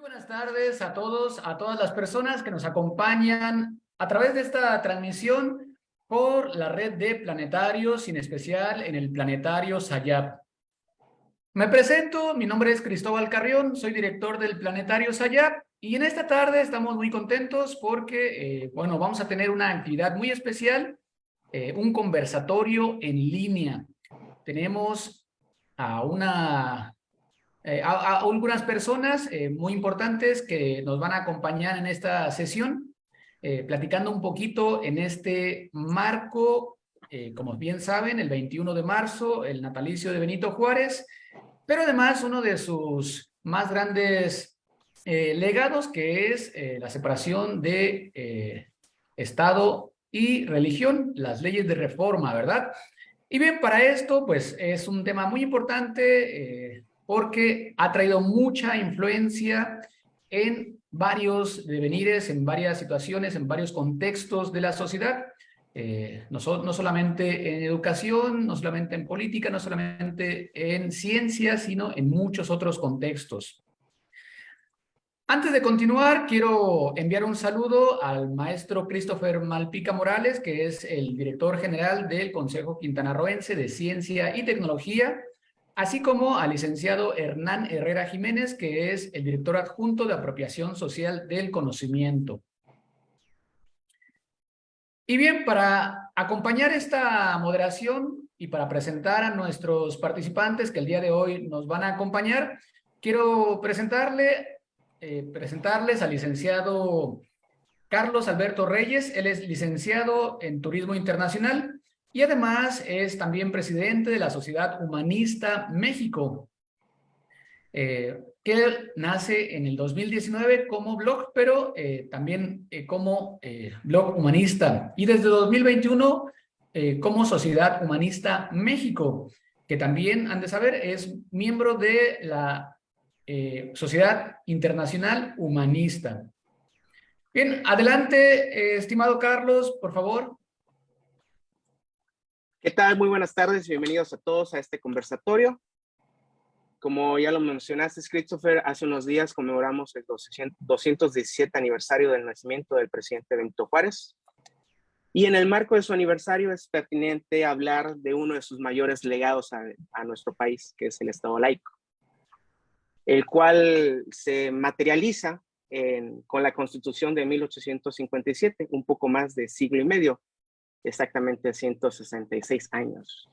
buenas tardes a todos, a todas las personas que nos acompañan a través de esta transmisión por la red de planetarios, en especial en el planetario Sayap. Me presento, mi nombre es Cristóbal Carrión, soy director del planetario Sayap y en esta tarde estamos muy contentos porque, vamos a tener una actividad muy especial, un conversatorio en línea. Tenemos a algunas personas muy importantes que nos van a acompañar en esta sesión, platicando un poquito en este marco, como bien saben, el 21 de marzo, el natalicio de Benito Juárez, pero además uno de sus más grandes legados, que es la separación de Estado y religión, las leyes de reforma, ¿verdad? Y bien, para esto, pues es un tema muy importante porque ha traído mucha influencia en varios devenires, en varias situaciones, en varios contextos de la sociedad. No solamente en educación, no solamente en política, no solamente en ciencia, sino en muchos otros contextos. Antes de continuar, quiero enviar un saludo al maestro Christopher Malpica Morales, que es el director general del Consejo Quintanarroense de Ciencia y Tecnología, así como al licenciado Hernán Herrera Jiménez, que es el director adjunto de Apropiación Social del Conocimiento. Y bien, para acompañar esta moderación y para presentar a nuestros participantes que el día de hoy nos van a acompañar, quiero presentarles al licenciado Carlos Alberto Reyes. Él es licenciado en Turismo Internacional y además es también presidente de la Sociedad Humanista México, que nace en el 2019 como blog, pero también como blog humanista. Y desde 2021 como Sociedad Humanista México, que también, han de saber, es miembro de la Sociedad Internacional Humanista. Bien, adelante, estimado Carlos, por favor. ¿Qué tal? Muy buenas tardes y bienvenidos a todos a este conversatorio. Como ya lo mencionaste, Christopher, hace unos días conmemoramos el 217 aniversario del nacimiento del presidente Benito Juárez. Y en el marco de su aniversario es pertinente hablar de uno de sus mayores legados a nuestro país, que es el Estado laico, el cual se materializa con la Constitución de 1857, un poco más de siglo y medio, exactamente 166 años.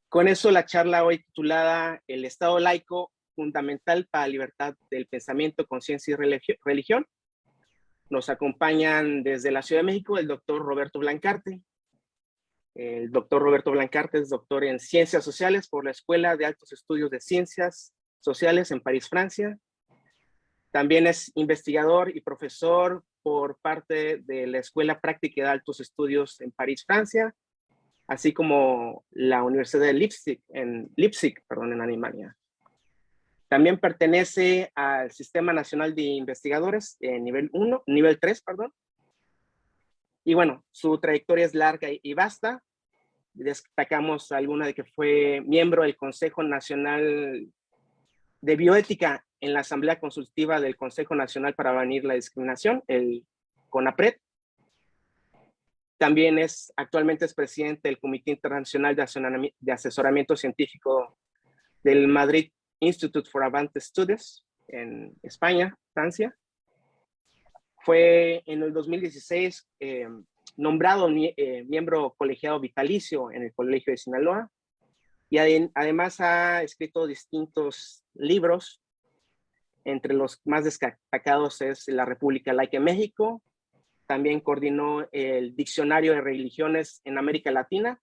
Con eso, la charla hoy titulada El Estado laico, fundamental para la libertad del pensamiento, conciencia y religión. Nos acompañan desde la Ciudad de México el doctor Roberto Blancarte. El doctor Roberto Blancarte es doctor en Ciencias Sociales por la Escuela de Altos Estudios de Ciencias Sociales en París, Francia. También es investigador y profesor por parte de la Escuela Práctica de Altos Estudios en París, Francia, así como la Universidad de Leipzig, en Alemania. También pertenece al Sistema Nacional de Investigadores nivel 3. Y bueno, su trayectoria es larga y vasta. Destacamos alguna de que fue miembro del Consejo Nacional de Bioética en la Asamblea Consultiva del Consejo Nacional para Prevenir la Discriminación, el CONAPRED. También actualmente es presidente del Comité Internacional de Asesoramiento Científico del Madrid Institute for Advanced Studies en España, Francia. Fue en el 2016 nombrado miembro colegiado vitalicio en el Colegio de Sinaloa y además ha escrito distintos libros. Entre los más destacados es La República Laica en México. También coordinó el Diccionario de Religiones en América Latina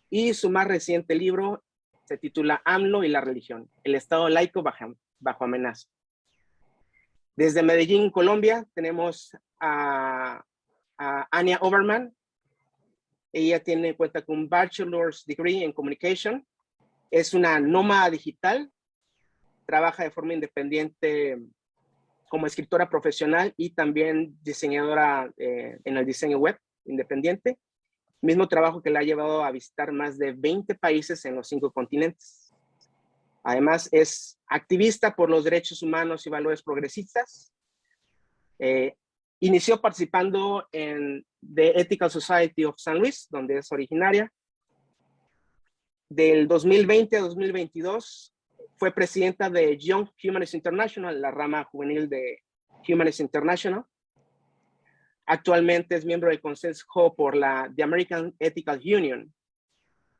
y su más reciente libro se titula AMLO y la religión, el Estado laico bajo amenaza. Desde Medellín, Colombia, tenemos a Ania Oberman. Ella cuenta con un Bachelor's Degree en Communication. Es una nómada digital. Trabaja de forma independiente como escritora profesional y también diseñadora en el diseño web independiente. Mismo trabajo que la ha llevado a visitar más de 20 países en los 5 continentes. Además, es activista por los derechos humanos y valores progresistas. Inició participando en The Ethical Society of San Luis, donde es originaria. Del 2020 a 2022 fue presidenta de Young Humanist International, la rama juvenil de Humanist International. Actualmente es miembro del Consejo por la The American Ethical Union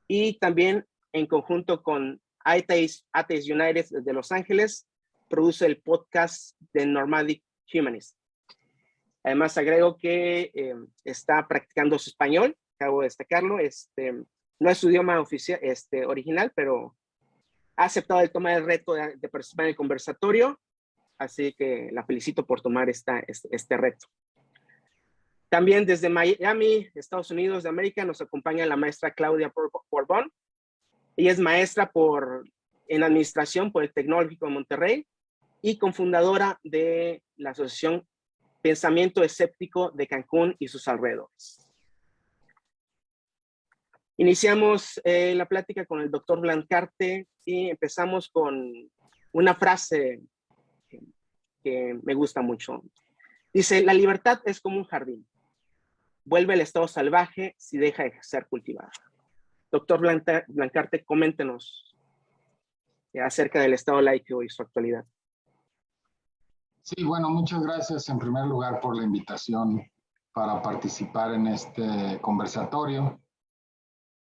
y también en conjunto con Atheist United de Los Ángeles produce el podcast The Nomadic Humanist. Además agrego que está practicando su español, acabo de destacarlo, no es su idioma oficial, original, pero ha aceptado el tomar el reto de participar en el conversatorio, así que la felicito por tomar este reto. También desde Miami, Estados Unidos de América, nos acompaña la maestra Claudia Borbón. Ella es maestra en administración por el Tecnológico de Monterrey y cofundadora de la Asociación Pensamiento Escéptico de Cancún y sus alrededores. Iniciamos la plática con el doctor Blancarte y empezamos con una frase que me gusta mucho. Dice, la libertad es como un jardín. Vuelve al estado salvaje si deja de ser cultivada. Doctor Blancarte, coméntenos acerca del estado laico y su actualidad. Sí, bueno, muchas gracias en primer lugar por la invitación para participar en este conversatorio.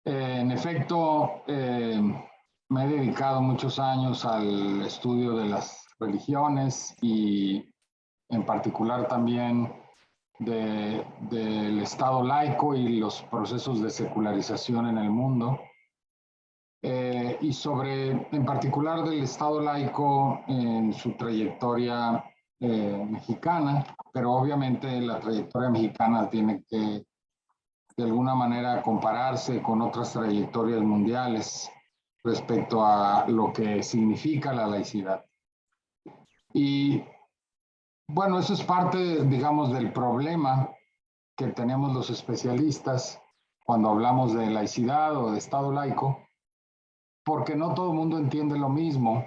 En efecto, me he dedicado muchos años al estudio de las religiones y en particular también del Estado laico y los procesos de secularización en el mundo. Y en particular del Estado laico en su trayectoria mexicana, pero obviamente la trayectoria mexicana tiene que de alguna manera compararse con otras trayectorias mundiales respecto a lo que significa la laicidad. Y bueno, eso es parte, digamos, del problema que tenemos los especialistas cuando hablamos de laicidad o de Estado laico, porque no todo el mundo entiende lo mismo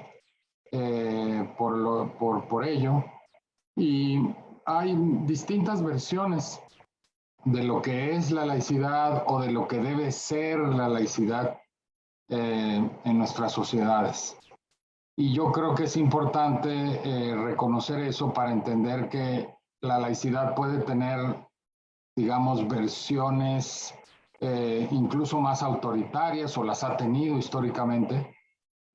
por ello. Y hay distintas versiones de lo que es la laicidad o de lo que debe ser la laicidad en nuestras sociedades. Y yo creo que es importante reconocer eso para entender que la laicidad puede tener, digamos, versiones incluso más autoritarias o las ha tenido históricamente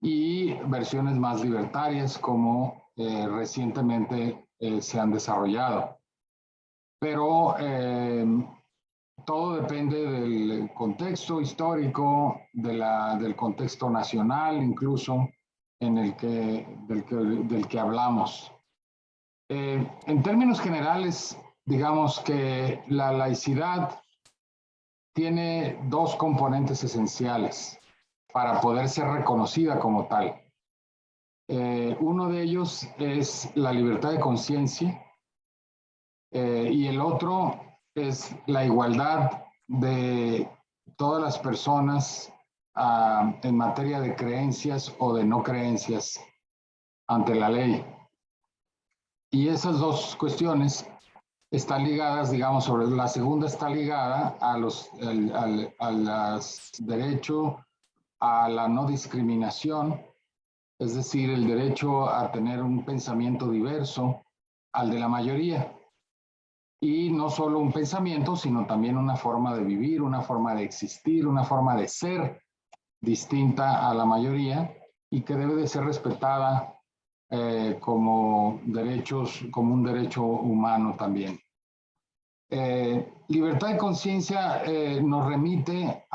y versiones más libertarias como recientemente se han desarrollado. Pero todo depende del contexto histórico, del contexto nacional incluso del que hablamos. En términos generales, digamos que la laicidad tiene dos componentes esenciales para poder ser reconocida como tal. Uno de ellos es la libertad de conciencia y el otro es la igualdad de todas las personas en materia de creencias o de no creencias ante la ley. Y esas dos cuestiones están ligadas, digamos, sobre la segunda está ligada al derecho a la no discriminación, es decir, el derecho a tener un pensamiento diverso al de la mayoría. Y no solo un pensamiento, sino también una forma de vivir, una forma de existir, una forma de ser distinta a la mayoría y que debe de ser respetada como un derecho humano también. Libertad de conciencia nos remite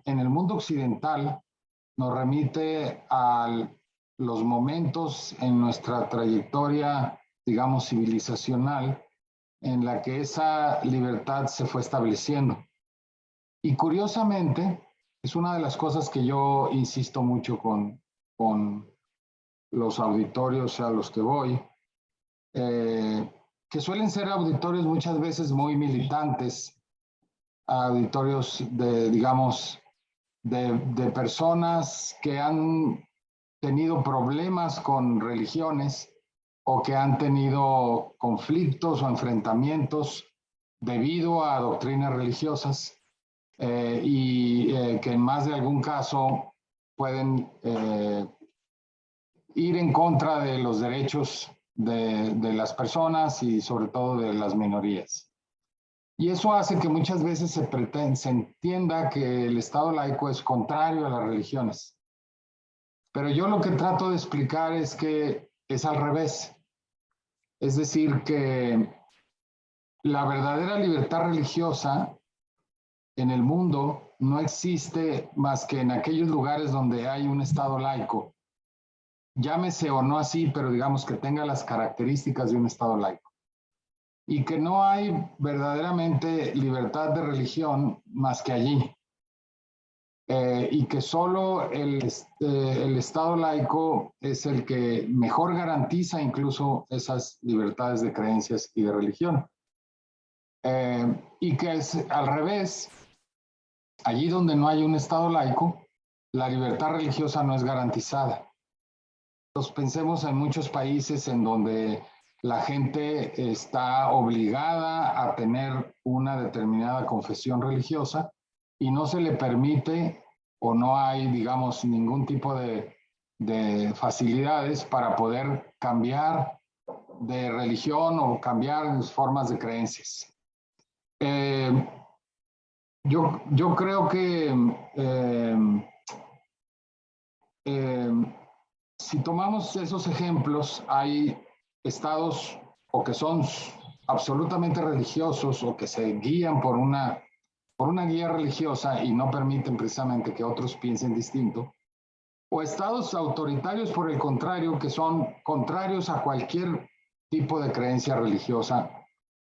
en el mundo occidental, nos remite a los momentos en nuestra trayectoria, digamos, civilizacional, en la que esa libertad se fue estableciendo. Y curiosamente, es una de las cosas que yo insisto mucho con los auditorios a los que voy, que suelen ser auditorios muchas veces muy militantes, auditorios digamos, de personas que han tenido tenido problemas con religiones o que han tenido conflictos o enfrentamientos debido a doctrinas religiosas que en más de algún caso pueden ir en contra de los derechos de las personas y sobre todo de las minorías. Y eso hace que muchas veces se entienda que el Estado laico es contrario a las religiones. Pero yo lo que trato de explicar es que es al revés. Es decir, que la verdadera libertad religiosa en el mundo no existe más que en aquellos lugares donde hay un Estado laico. Llámese o no así, pero digamos que tenga las características de un Estado laico. Y que no hay verdaderamente libertad de religión más que allí. Y que solo el Estado laico es el que mejor garantiza incluso esas libertades de creencias y de religión. Y que es al revés, allí donde no hay un Estado laico, la libertad religiosa no es garantizada. Entonces pensemos en muchos países en donde la gente está obligada a tener una determinada confesión religiosa y no se le permite o no hay, digamos, ningún tipo de facilidades para poder cambiar de religión o cambiar formas de creencias. Yo creo que si tomamos esos ejemplos, hay estados o que son absolutamente religiosos o que se guían por una guía religiosa y no permiten precisamente que otros piensen distinto, o estados autoritarios, por el contrario, que son contrarios a cualquier tipo de creencia religiosa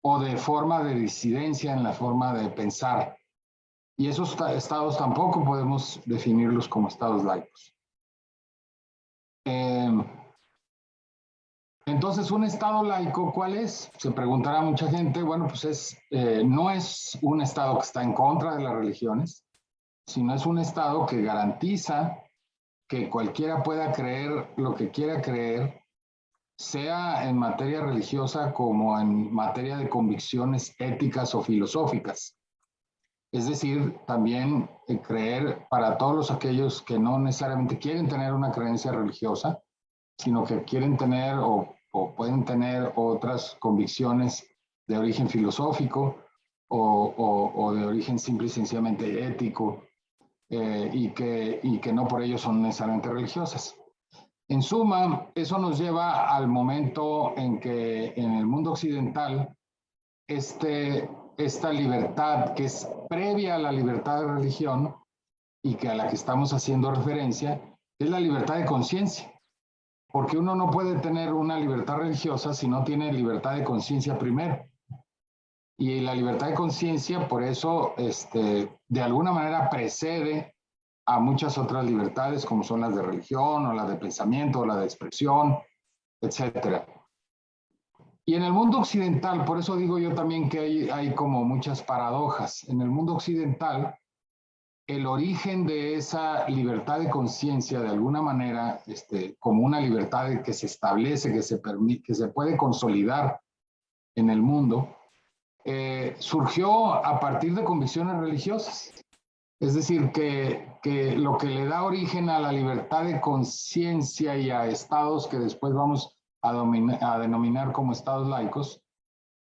o de forma de disidencia en la forma de pensar. Y esos estados tampoco podemos definirlos como estados laicos. Entonces, ¿un Estado laico cuál es? Se preguntará mucha gente. Bueno, pues no es un Estado que está en contra de las religiones, sino es un Estado que garantiza que cualquiera pueda creer lo que quiera creer, sea en materia religiosa como en materia de convicciones éticas o filosóficas. Es decir, también creer para todos aquellos que no necesariamente quieren tener una creencia religiosa, sino que quieren tener o pueden tener otras convicciones de origen filosófico o de origen simple y sencillamente ético y que no por ello son necesariamente religiosas. En suma, eso nos lleva al momento en que en el mundo occidental esta libertad que es previa a la libertad de religión y que a la que estamos haciendo referencia es la libertad de conciencia. Porque uno no puede tener una libertad religiosa si no tiene libertad de conciencia primero. Y la libertad de conciencia, por eso, de alguna manera precede a muchas otras libertades, como son las de religión, o la de pensamiento, o la de expresión, etc. Y en el mundo occidental, por eso digo yo también que hay como muchas paradojas. En el mundo occidental, el origen de esa libertad de conciencia, de alguna manera, como una libertad que se establece, que se puede consolidar en el mundo, surgió a partir de convicciones religiosas. Es decir, que lo que le da origen a la libertad de conciencia y a estados que después vamos a denominar como estados laicos,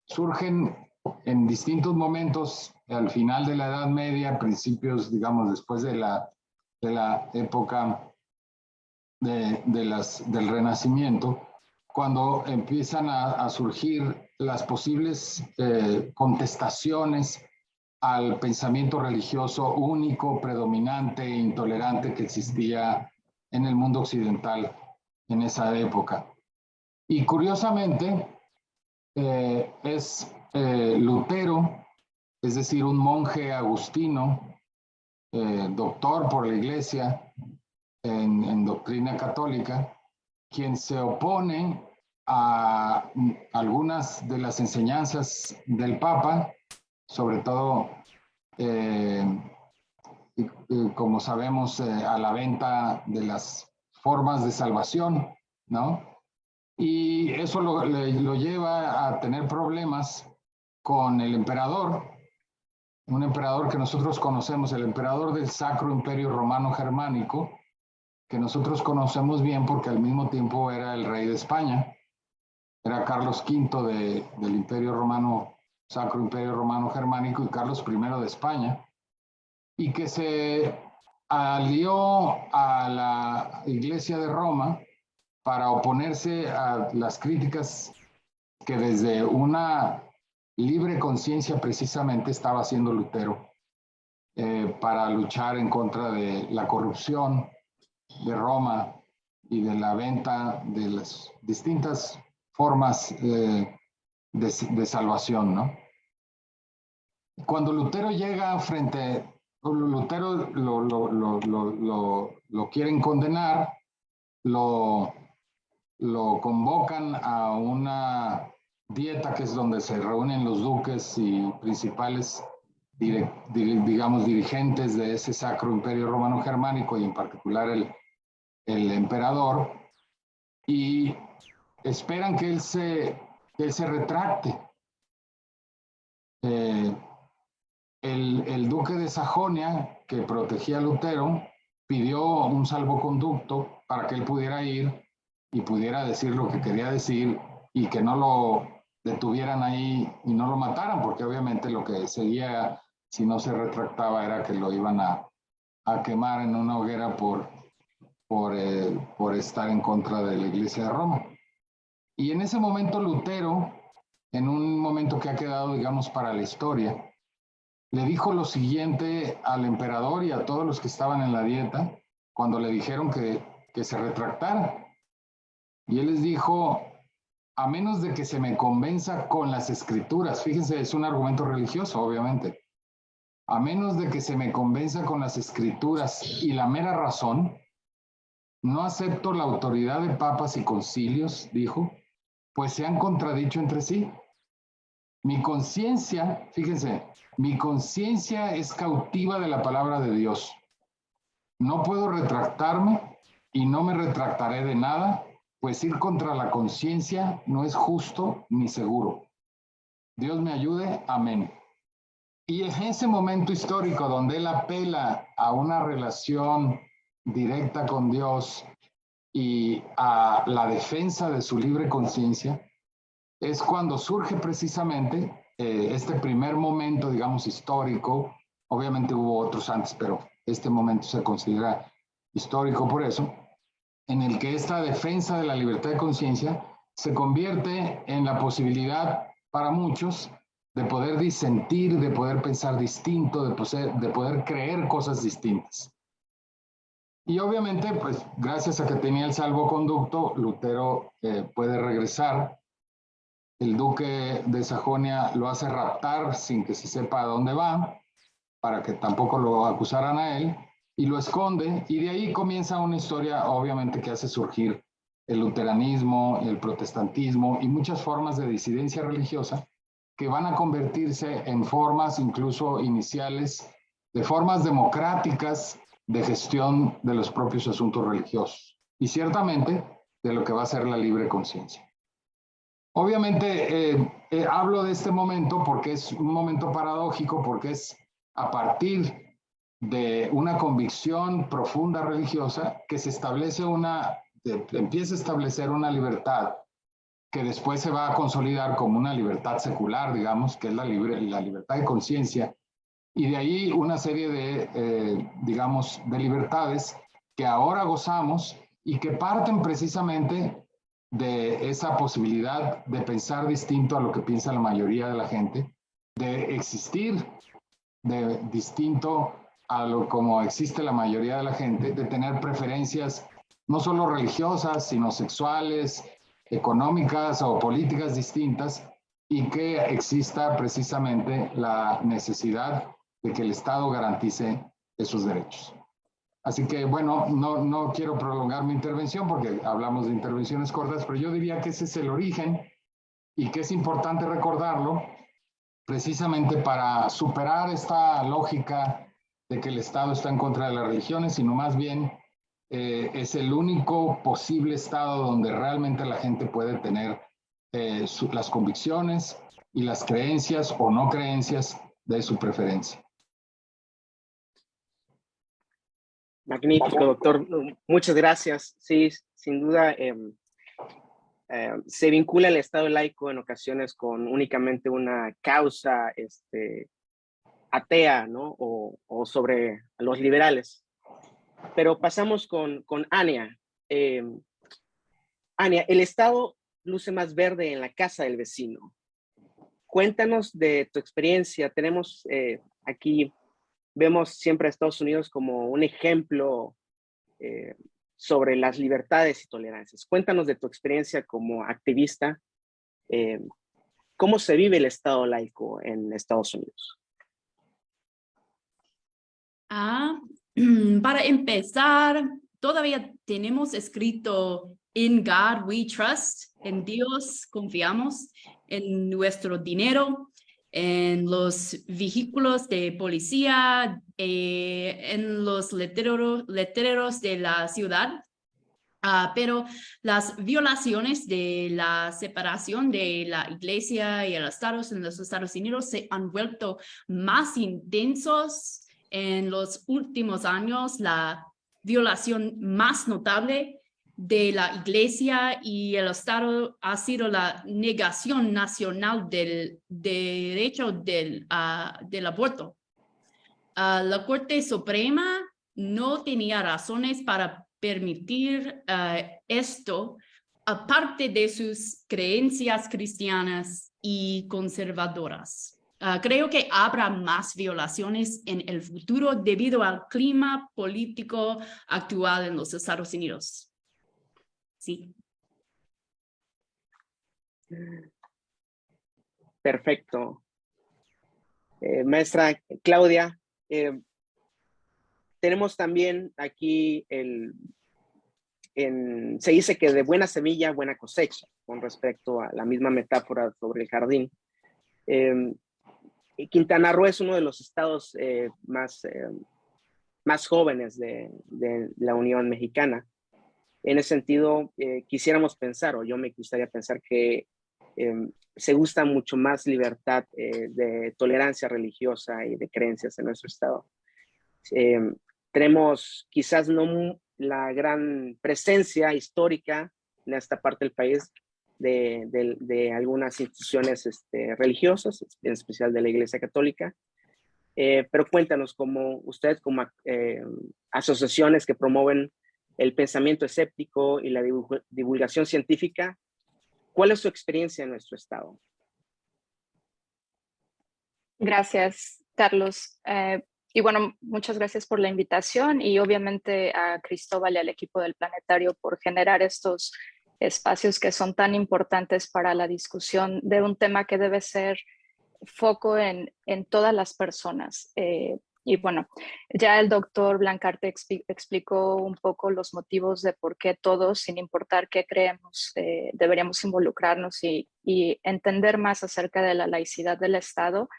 surgen en distintos momentos, al final de la Edad Media, principios, digamos, después de la época del Renacimiento, cuando empiezan a surgir las posibles contestaciones al pensamiento religioso único, predominante e intolerante que existía en el mundo occidental en esa época. Y curiosamente, es Lutero, es decir, un monje agustino, doctor por la Iglesia en doctrina católica, quien se opone a algunas de las enseñanzas del Papa, sobre todo, como sabemos, a la venta de las formas de salvación, ¿no? Y eso lo lleva a tener problemas con el emperador, un emperador que nosotros conocemos, el emperador del Sacro Imperio Romano Germánico, que nosotros conocemos bien porque al mismo tiempo era el rey de España, era Carlos V del Imperio Romano, Sacro Imperio Romano Germánico, y Carlos I de España, y que se alió a la Iglesia de Roma para oponerse a las críticas que desde una libre conciencia precisamente estaba haciendo Lutero para luchar en contra de la corrupción de Roma y de la venta de las distintas formas de salvación, ¿no? Cuando Lutero llega Lutero lo quieren condenar, lo convocan a una dieta que es donde se reúnen los duques y principales, digamos, dirigentes de ese Sacro Imperio Romano Germánico, y en particular el emperador, y esperan que él se retracte. El duque de Sajonia, que protegía a Lutero, pidió un salvoconducto para que él pudiera ir y pudiera decir lo que quería decir y que no lo detuvieran ahí y no lo mataran, porque obviamente lo que seguía si no se retractaba era que lo iban a quemar en una hoguera por estar en contra de la Iglesia de Roma. Y en ese momento Lutero, en un momento que ha quedado, digamos, para la historia, le dijo lo siguiente al emperador y a todos los que estaban en la dieta cuando le dijeron que se retractara. Y él les dijo: a menos de que se me convenza con las escrituras, fíjense, es un argumento religioso, obviamente, a menos de que se me convenza con las escrituras y la mera razón, no acepto la autoridad de papas y concilios, dijo, pues se han contradicho entre sí. Mi conciencia, fíjense, mi conciencia es cautiva de la palabra de Dios. No puedo retractarme y no me retractaré de nada, pues ir contra la conciencia no es justo ni seguro. Dios me ayude, amén. Y en ese momento histórico donde él apela a una relación directa con Dios y a la defensa de su libre conciencia, es cuando surge precisamente este primer momento, digamos, histórico. Obviamente hubo otros antes, pero este momento se considera histórico por eso, en el que esta defensa de la libertad de conciencia se convierte en la posibilidad para muchos de poder disentir, de poder pensar distinto, de poder creer cosas distintas. Y obviamente, pues gracias a que tenía el salvoconducto, Lutero puede regresar. El duque de Sajonia lo hace raptar sin que se sepa a dónde va, para que tampoco lo acusaran a él, y lo esconde, y de ahí comienza una historia, obviamente, que hace surgir el luteranismo, el protestantismo y muchas formas de disidencia religiosa que van a convertirse en formas incluso iniciales, de formas democráticas de gestión de los propios asuntos religiosos, y ciertamente de lo que va a ser la libre conciencia. Obviamente hablo de este momento porque es un momento paradójico, porque es a partir de una convicción profunda religiosa que se establece empieza a establecer una libertad que después se va a consolidar como una libertad secular, digamos, que es la libertad de conciencia, y de ahí una serie de, digamos, de libertades que ahora gozamos y que parten precisamente de esa posibilidad de pensar distinto a lo que piensa la mayoría de la gente, de existir de distinto a lo como existe la mayoría de la gente, de tener preferencias no solo religiosas, sino sexuales, económicas o políticas distintas, y que exista precisamente la necesidad de que el Estado garantice esos derechos. Así que, bueno, no quiero prolongar mi intervención porque hablamos de intervenciones cortas, pero yo diría que ese es el origen y que es importante recordarlo precisamente para superar esta lógica de que el Estado está en contra de las religiones, sino más bien es el único posible estado donde realmente la gente puede tener las convicciones y las creencias o no creencias de su preferencia. Magnífico, doctor. Muchas gracias. Sí, sin duda se vincula el Estado laico en ocasiones con únicamente una causa atea, ¿no? O sobre los liberales. Pero pasamos con Ania. Ania, el Estado luce más verde en la casa del vecino. Cuéntanos de tu experiencia. Tenemos aquí, vemos siempre a Estados Unidos como un ejemplo sobre las libertades y tolerancias. Cuéntanos de tu experiencia como activista. ¿Cómo se vive el Estado laico en Estados Unidos? Para empezar, todavía tenemos escrito In God we trust, en Dios confiamos, en nuestro dinero, en los vehículos de policía, en los letreros de la ciudad. Pero las violaciones de la separación de la iglesia y el Estado en los Estados Unidos se han vuelto más intensos en los últimos años. La violación más notable de la iglesia y el Estado ha sido la negación nacional del derecho del aborto. La Corte Suprema no tenía razones para permitir esto, aparte de sus creencias cristianas y conservadoras. Creo que habrá más violaciones en el futuro debido al clima político actual en los Estados Unidos. Sí. Perfecto. Maestra Claudia, tenemos también aquí se dice que de buena semilla, buena cosecha, con respecto a la misma metáfora sobre el jardín. Quintana Roo es uno de los estados más jóvenes de la Unión Mexicana. En ese sentido, quisiéramos pensar, o yo me gustaría pensar que se gusta mucho más libertad de tolerancia religiosa y de creencias en nuestro estado. Tenemos quizás no la gran presencia histórica en esta parte del país de algunas instituciones religiosas, en especial de la Iglesia Católica. Pero cuéntanos, como ustedes, como asociaciones que promueven el pensamiento escéptico y la divulgación científica, ¿cuál es su experiencia en nuestro estado? Gracias, Carlos. Y bueno, muchas gracias por la invitación y obviamente a Cristóbal y al equipo del Planetario por generar estos espacios que son tan importantes para la discusión de un tema que debe ser foco en todas las personas. Y bueno, ya el doctor Blancarte explicó un poco los motivos de por qué todos, sin importar qué creemos, deberíamos involucrarnos y entender más acerca de la laicidad del Estado.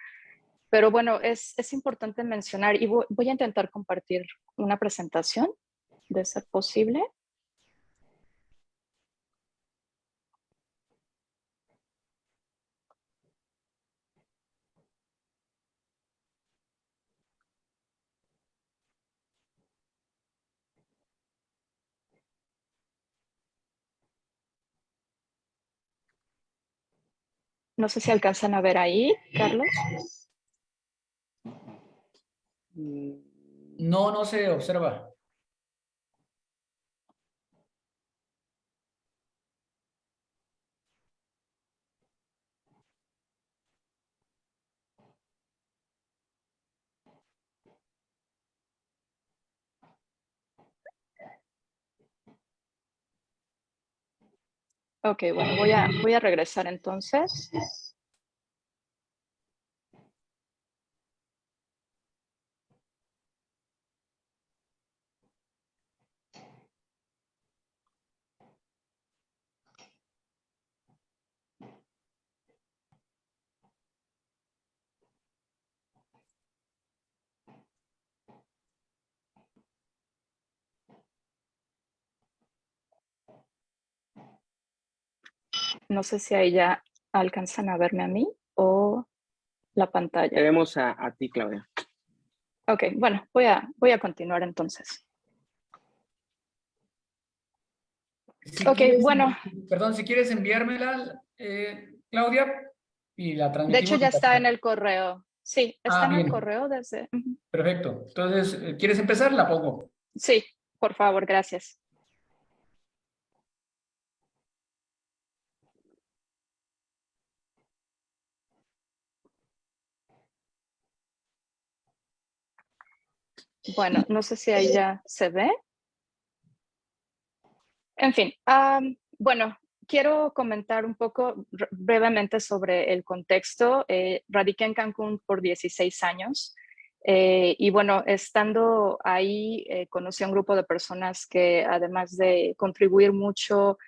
Pero bueno, es importante mencionar, y voy a intentar compartir una presentación, de ser posible. No sé si alcanzan a ver ahí, Carlos. No, no se observa. Ok, bueno, voy a regresar entonces. No sé si ahí ya alcanzan a verme a mí o la pantalla. Te vemos a ti, Claudia. Ok, bueno, voy a continuar entonces. Ok, bueno. Perdón, si quieres enviármela, Claudia, y la De hecho, transmitimos. ya está en el correo. Sí, está en el Bien. correo desde... Perfecto. Entonces, ¿quieres empezar? La pongo. Sí, por favor, gracias. Bueno, no sé si ahí ya se ve. En fin, bueno, quiero comentar un poco brevemente sobre el contexto. Radiqué en Cancún por 16 años y bueno, estando ahí conocí a un grupo de personas que además de contribuir mucho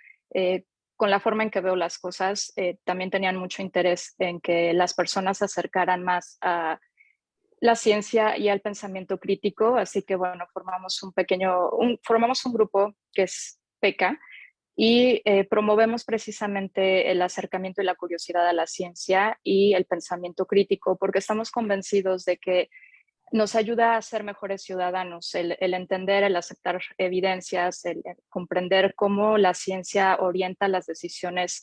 con la forma en que veo las cosas, también tenían mucho interés en que las personas se acercaran más a la ciencia y al pensamiento crítico. Así que bueno, formamos un grupo que es PECA y promovemos precisamente el acercamiento y la curiosidad a la ciencia y el pensamiento crítico, porque estamos convencidos de que nos ayuda a ser mejores ciudadanos, el entender, el aceptar evidencias, el comprender cómo la ciencia orienta las decisiones,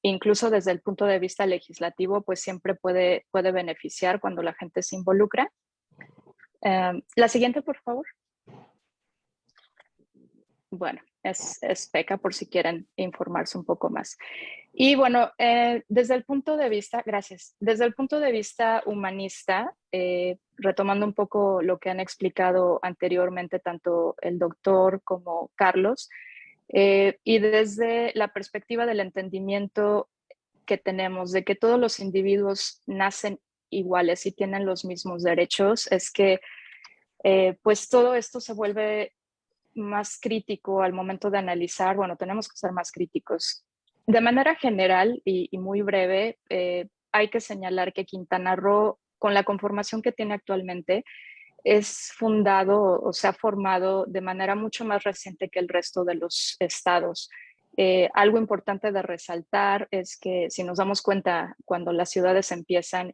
incluso desde el punto de vista legislativo, pues siempre puede beneficiar cuando la gente se involucra. La siguiente, por favor. Bueno, es PECA por si quieren informarse un poco más. Y bueno, desde el punto de vista, gracias, desde el punto de vista humanista, retomando un poco lo que han explicado anteriormente tanto el doctor como Carlos, y desde la perspectiva del entendimiento que tenemos de que todos los individuos nacen iguales y tienen los mismos derechos, es que pues todo esto se vuelve más crítico al momento de analizar. Bueno, tenemos que ser más críticos. De manera general y muy breve, hay que señalar que Quintana Roo, con la conformación que tiene actualmente, es fundado o se ha formado de manera mucho más reciente que el resto de los estados. Algo importante de resaltar es que si nos damos cuenta, cuando las ciudades empiezan,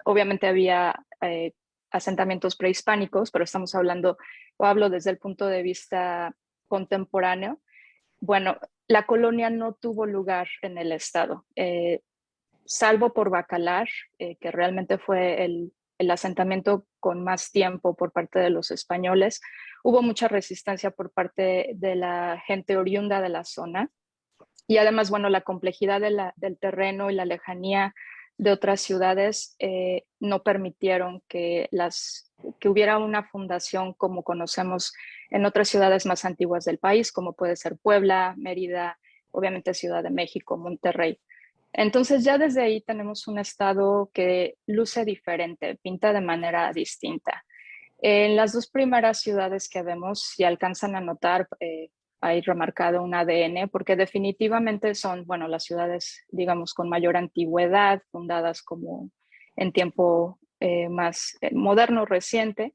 obviamente había asentamientos prehispánicos, pero estamos hablando, o hablo desde el punto de vista contemporáneo. Bueno, la colonia no tuvo lugar en el estado, salvo por Bacalar, que realmente fue el asentamiento con más tiempo por parte de los españoles. Hubo mucha resistencia por parte de la gente oriunda de la zona. Y además, bueno, la complejidad del terreno y la lejanía de otras ciudades no permitieron que hubiera una fundación como conocemos en otras ciudades más antiguas del país, como puede ser Puebla, Mérida, obviamente Ciudad de México, Monterrey. Entonces ya desde ahí tenemos un estado que luce diferente, pinta de manera distinta. En las dos primeras ciudades que vemos, si alcanzan a notar, hay remarcado un ADN, porque definitivamente son, bueno, las ciudades, digamos, con mayor antigüedad, fundadas como en tiempo más moderno, reciente,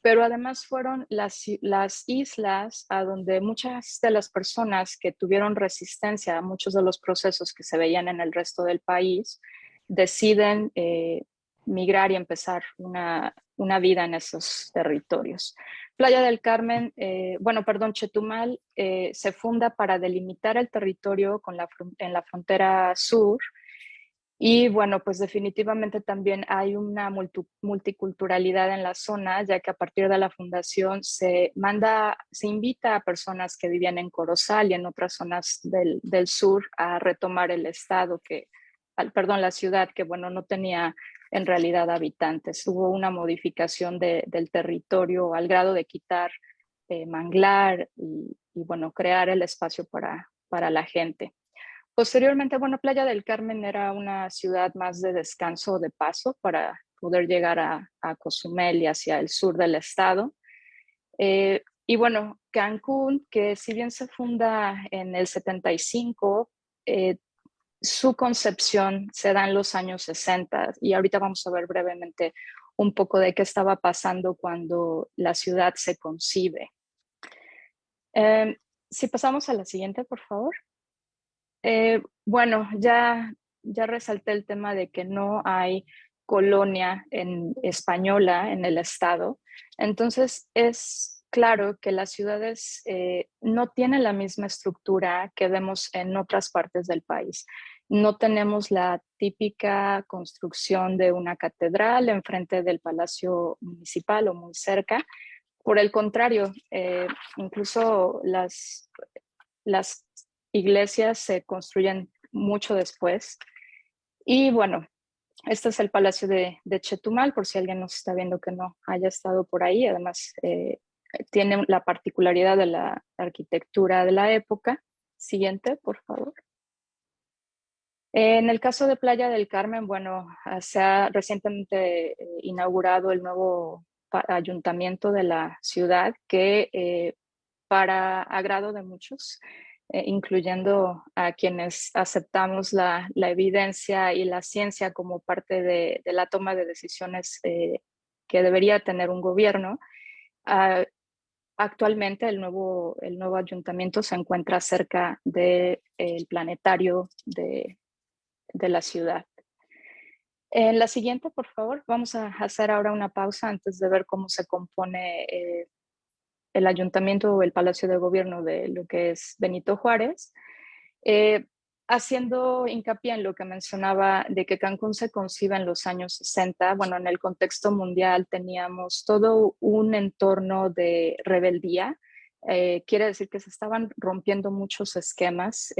pero además fueron las islas a donde muchas de las personas que tuvieron resistencia a muchos de los procesos que se veían en el resto del país deciden migrar y empezar una vida en esos territorios. Playa del Carmen, Chetumal se funda para delimitar el territorio en la frontera sur. Y bueno, pues definitivamente también hay una multiculturalidad en la zona, ya que a partir de la fundación se invita a personas que vivían en Corozal y en otras zonas del sur a retomar el estado la ciudad que bueno, no tenía en realidad habitantes. Hubo una modificación del territorio al grado de quitar manglar y bueno, crear el espacio para la gente. Posteriormente, bueno, Playa del Carmen era una ciudad más de descanso, de paso, para poder llegar a Cozumel y hacia el sur del estado. Y bueno, Cancún, que si bien se funda en el 75, su concepción se da en los años 60 y ahorita vamos a ver brevemente un poco de qué estaba pasando cuando la ciudad se concibe. Si pasamos a la siguiente, por favor. Bueno, ya resalté el tema de que no hay colonia española en el estado. Entonces, es claro que las ciudades no tienen la misma estructura que vemos en otras partes del país. No tenemos la típica construcción de una catedral enfrente del Palacio Municipal o muy cerca. Por el contrario, incluso las iglesias se construyen mucho después. Y bueno, este es el Palacio de Chetumal, por si alguien nos está viendo que no haya estado por ahí. Además, tiene la particularidad de la arquitectura de la época. Siguiente, por favor. En el caso de Playa del Carmen, bueno, se ha recientemente inaugurado el nuevo ayuntamiento de la ciudad que para agrado de muchos, incluyendo a quienes aceptamos la evidencia y la ciencia como parte de la toma de decisiones que debería tener un gobierno. Actualmente el nuevo ayuntamiento se encuentra cerca del planetario de la ciudad. En la siguiente, por favor, vamos a hacer ahora una pausa antes de ver cómo se compone el ayuntamiento o el palacio de gobierno de lo que es Benito Juárez, haciendo hincapié en lo que mencionaba de que Cancún se concibe en los años 60. Bueno, en el contexto mundial teníamos todo un entorno de rebeldía. Quiere decir que se estaban rompiendo muchos esquemas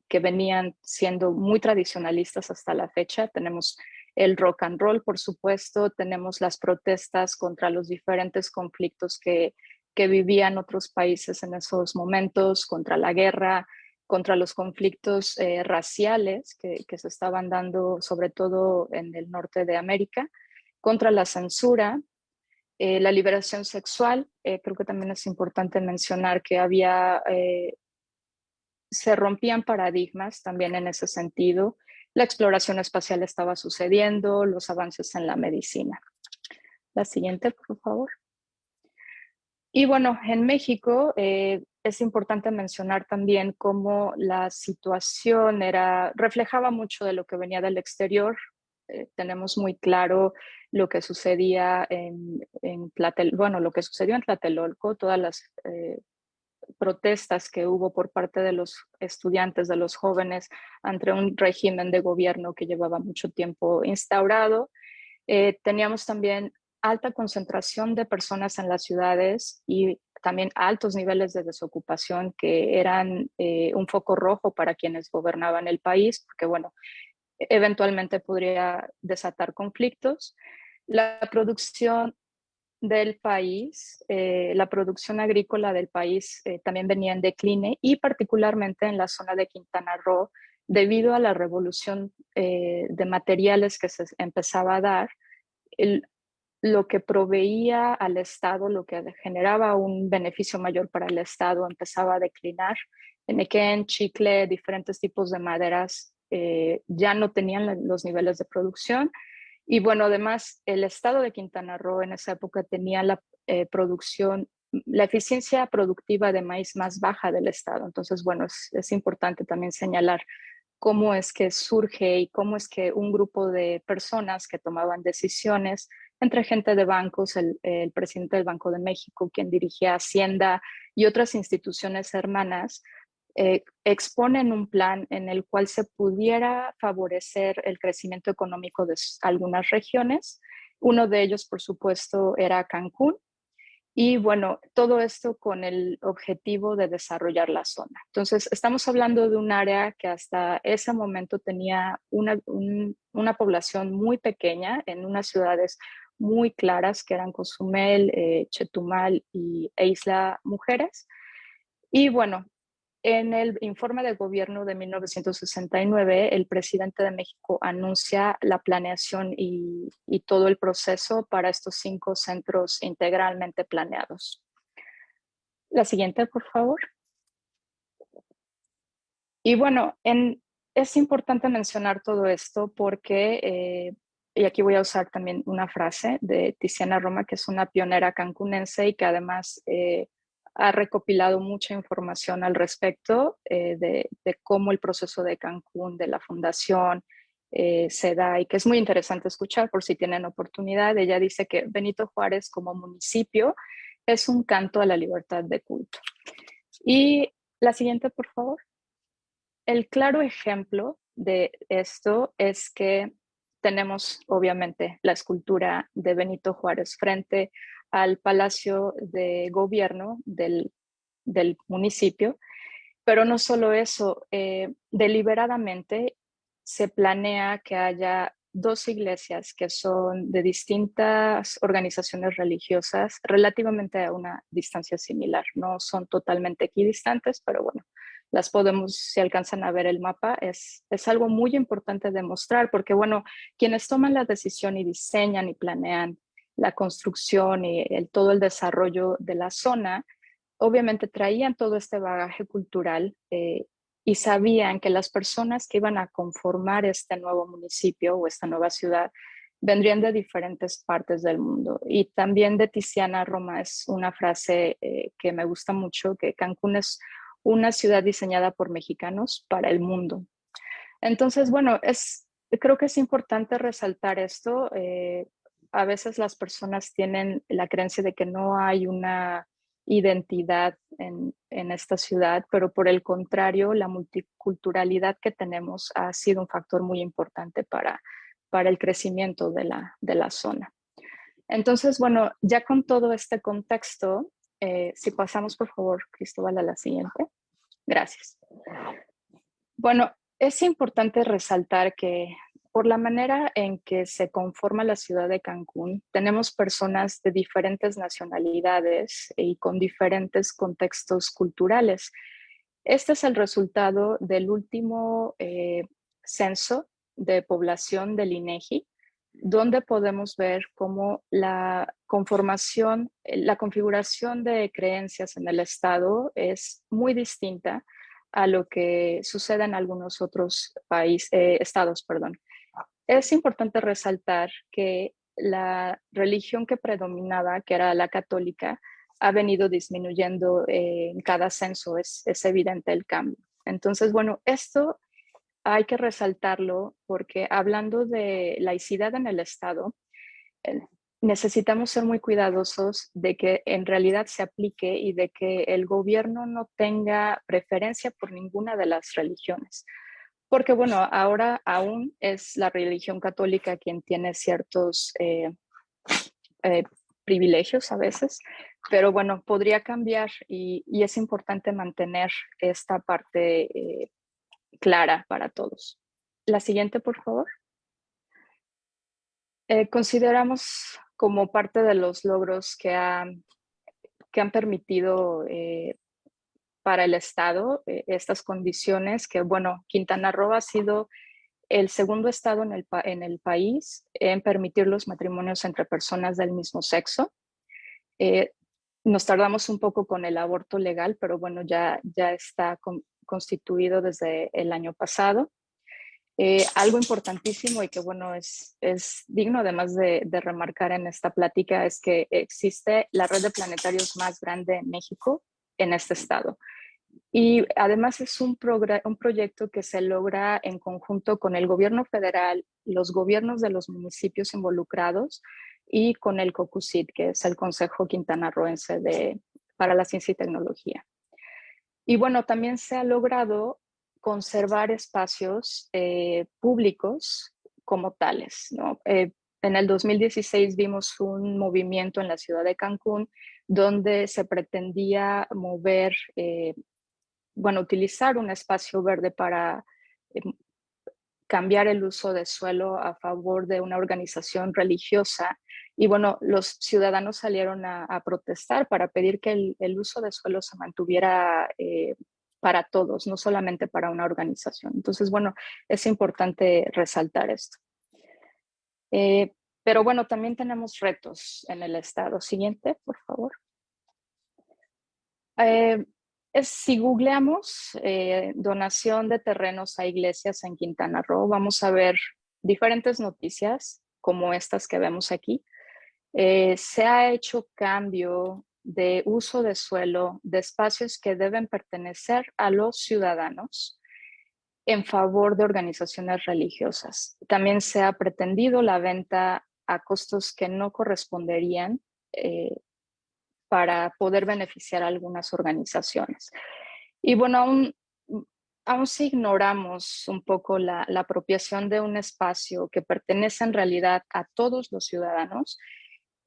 que venían siendo muy tradicionalistas hasta la fecha. Tenemos el rock and roll, por supuesto, tenemos las protestas contra los diferentes conflictos que vivían otros países en esos momentos, contra la guerra, contra los conflictos raciales que se estaban dando sobre todo en el norte de América, contra la censura, la liberación sexual. Creo que también es importante mencionar que se rompían paradigmas también en ese sentido. La exploración espacial estaba sucediendo, los avances en la medicina. La siguiente, por favor. Y bueno, en México es importante mencionar también cómo la situación reflejaba mucho de lo que venía del exterior. Tenemos muy claro lo que sucedía lo que sucedió en Tlatelolco, todas las protestas que hubo por parte de los estudiantes, de los jóvenes, ante un régimen de gobierno que llevaba mucho tiempo instaurado. Teníamos también alta concentración de personas en las ciudades y también altos niveles de desocupación que eran un foco rojo para quienes gobernaban el país, porque bueno, eventualmente podría desatar conflictos. La producción del país, la producción agrícola del país también venía en decline y particularmente en la zona de Quintana Roo, debido a la revolución de materiales que se empezaba a dar, lo que proveía al Estado, lo que generaba un beneficio mayor para el Estado, empezaba a declinar. Enequén, chicle, diferentes tipos de maderas ya no tenían los niveles de producción. Y bueno, además, el estado de Quintana Roo en esa época tenía la eficiencia productiva de maíz más baja del estado. Entonces, bueno, es importante también señalar cómo es que surge y cómo es que un grupo de personas que tomaban decisiones, entre gente de bancos, el presidente del Banco de México, quien dirigía Hacienda y otras instituciones hermanas, exponen un plan en el cual se pudiera favorecer el crecimiento económico de algunas regiones. Uno de ellos, por supuesto, era Cancún. Y bueno, todo esto con el objetivo de desarrollar la zona. Entonces, estamos hablando de un área que hasta ese momento tenía una población muy pequeña en unas ciudades muy claras que eran Cozumel, Chetumal e Isla Mujeres. Y bueno, en el informe de gobierno de 1969, el presidente de México anuncia la planeación y todo el proceso para estos 5 centros integralmente planeados. La siguiente, por favor. Y bueno, es importante mencionar todo esto porque, y aquí voy a usar también una frase de Tiziana Roma, que es una pionera cancunense y que además ha recopilado mucha información al respecto de cómo el proceso de Cancún, de la fundación, se da, y que es muy interesante escuchar por si tienen oportunidad. Ella dice que Benito Juárez como municipio es un canto a la libertad de culto. Y la siguiente, por favor. El claro ejemplo de esto es que tenemos obviamente la escultura de Benito Juárez frente al Palacio de Gobierno del municipio, pero no solo eso, deliberadamente se planea que haya dos iglesias que son de distintas organizaciones religiosas relativamente a una distancia similar. No son totalmente equidistantes, pero bueno, las podemos, si alcanzan a ver el mapa, es algo muy importante de mostrar, porque bueno, quienes toman la decisión y diseñan y planean la construcción y todo el desarrollo de la zona, obviamente traían todo este bagaje cultural y sabían que las personas que iban a conformar este nuevo municipio o esta nueva ciudad vendrían de diferentes partes del mundo. Y también de Tiziana Roma es una frase que me gusta mucho, que Cancún es una ciudad diseñada por mexicanos para el mundo. Entonces, bueno, creo que es importante resaltar esto. A veces las personas tienen la creencia de que no hay una identidad en esta ciudad, pero por el contrario, la multiculturalidad que tenemos ha sido un factor muy importante para el crecimiento de la zona. Entonces, bueno, ya con todo este contexto, si pasamos por favor, Cristóbal, a la siguiente. Gracias. Bueno, es importante resaltar que por la manera en que se conforma la ciudad de Cancún, tenemos personas de diferentes nacionalidades y con diferentes contextos culturales. Este es el resultado del último censo de población del INEGI, donde podemos ver cómo la conformación, la configuración de creencias en el Estado es muy distinta a lo que sucede en algunos otros estados. Es importante resaltar que la religión que predominaba, que era la católica, ha venido disminuyendo en cada censo, es evidente el cambio. Entonces, bueno, esto hay que resaltarlo porque hablando de laicidad en el Estado, necesitamos ser muy cuidadosos de que en realidad se aplique y de que el gobierno no tenga preferencia por ninguna de las religiones. Porque bueno, ahora aún es la religión católica quien tiene ciertos privilegios a veces, pero bueno, podría cambiar y es importante mantener esta parte clara para todos. La siguiente, por favor. Consideramos como parte de los logros que han permitido para el Estado estas condiciones, que bueno, Quintana Roo ha sido el segundo estado en el país en permitir los matrimonios entre personas del mismo sexo. Nos tardamos un poco con el aborto legal, pero bueno, ya está constituido desde el año pasado. Algo importantísimo y que bueno, es digno además de remarcar en esta plática es que existe la red de planetarios más grande en México en este estado. Y además es un proyecto que se logra en conjunto con el gobierno federal, los gobiernos de los municipios involucrados y con el COCUCIT, que es el Consejo Quintanarroense para la Ciencia y Tecnología. Y bueno, también se ha logrado conservar espacios públicos como tales, ¿no? En el 2016 vimos un movimiento en la ciudad de Cancún donde se pretendía mover, utilizar un espacio verde para cambiar el uso de suelo a favor de una organización religiosa. Y bueno, los ciudadanos salieron a protestar para pedir que el uso de suelo se mantuviera para todos, no solamente para una organización. Entonces, bueno, es importante resaltar esto. Pero bueno, también tenemos retos en el estado. Siguiente, por favor. Si googleamos donación de terrenos a iglesias en Quintana Roo, vamos a ver diferentes noticias como estas que vemos aquí. Se ha hecho cambio de uso de suelo, de espacios que deben pertenecer a los ciudadanos en favor de organizaciones religiosas. También se ha pretendido la venta a costos que no corresponderían para poder beneficiar a algunas organizaciones. Y bueno, aún si ignoramos un poco la apropiación de un espacio que pertenece en realidad a todos los ciudadanos,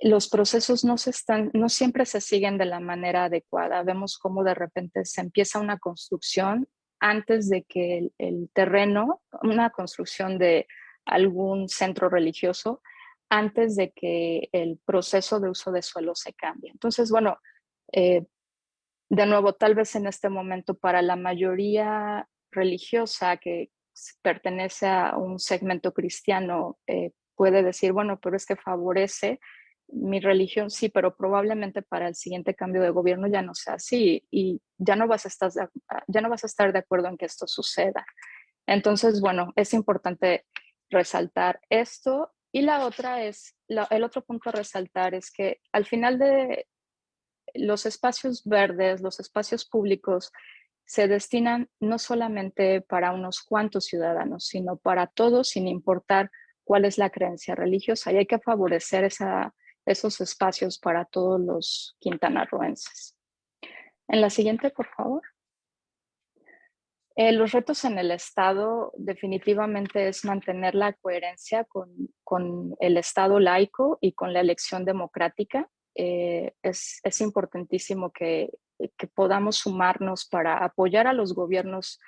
los procesos no siempre se siguen de la manera adecuada. Vemos cómo de repente se empieza una construcción antes de que el terreno, una construcción de algún centro religioso, antes de que el proceso de uso de suelo se cambie. Entonces, bueno, de nuevo, tal vez en este momento para la mayoría religiosa que pertenece a un segmento cristiano, puede decir, bueno, pero es que favorece mi religión, sí, pero probablemente para el siguiente cambio de gobierno ya no sea así y ya no vas a estar de acuerdo en que esto suceda. Entonces, bueno, es importante resaltar esto. Y la otra es, el otro punto a resaltar es que al final de los espacios verdes, los espacios públicos, se destinan no solamente para unos cuantos ciudadanos, sino para todos, sin importar cuál es la creencia religiosa. Y hay que favorecer esos espacios para todos los quintanarroenses. En la siguiente, por favor. Los retos en el Estado definitivamente es mantener la coherencia con el Estado laico y con la elección democrática. Es importantísimo que podamos sumarnos para apoyar a los gobiernos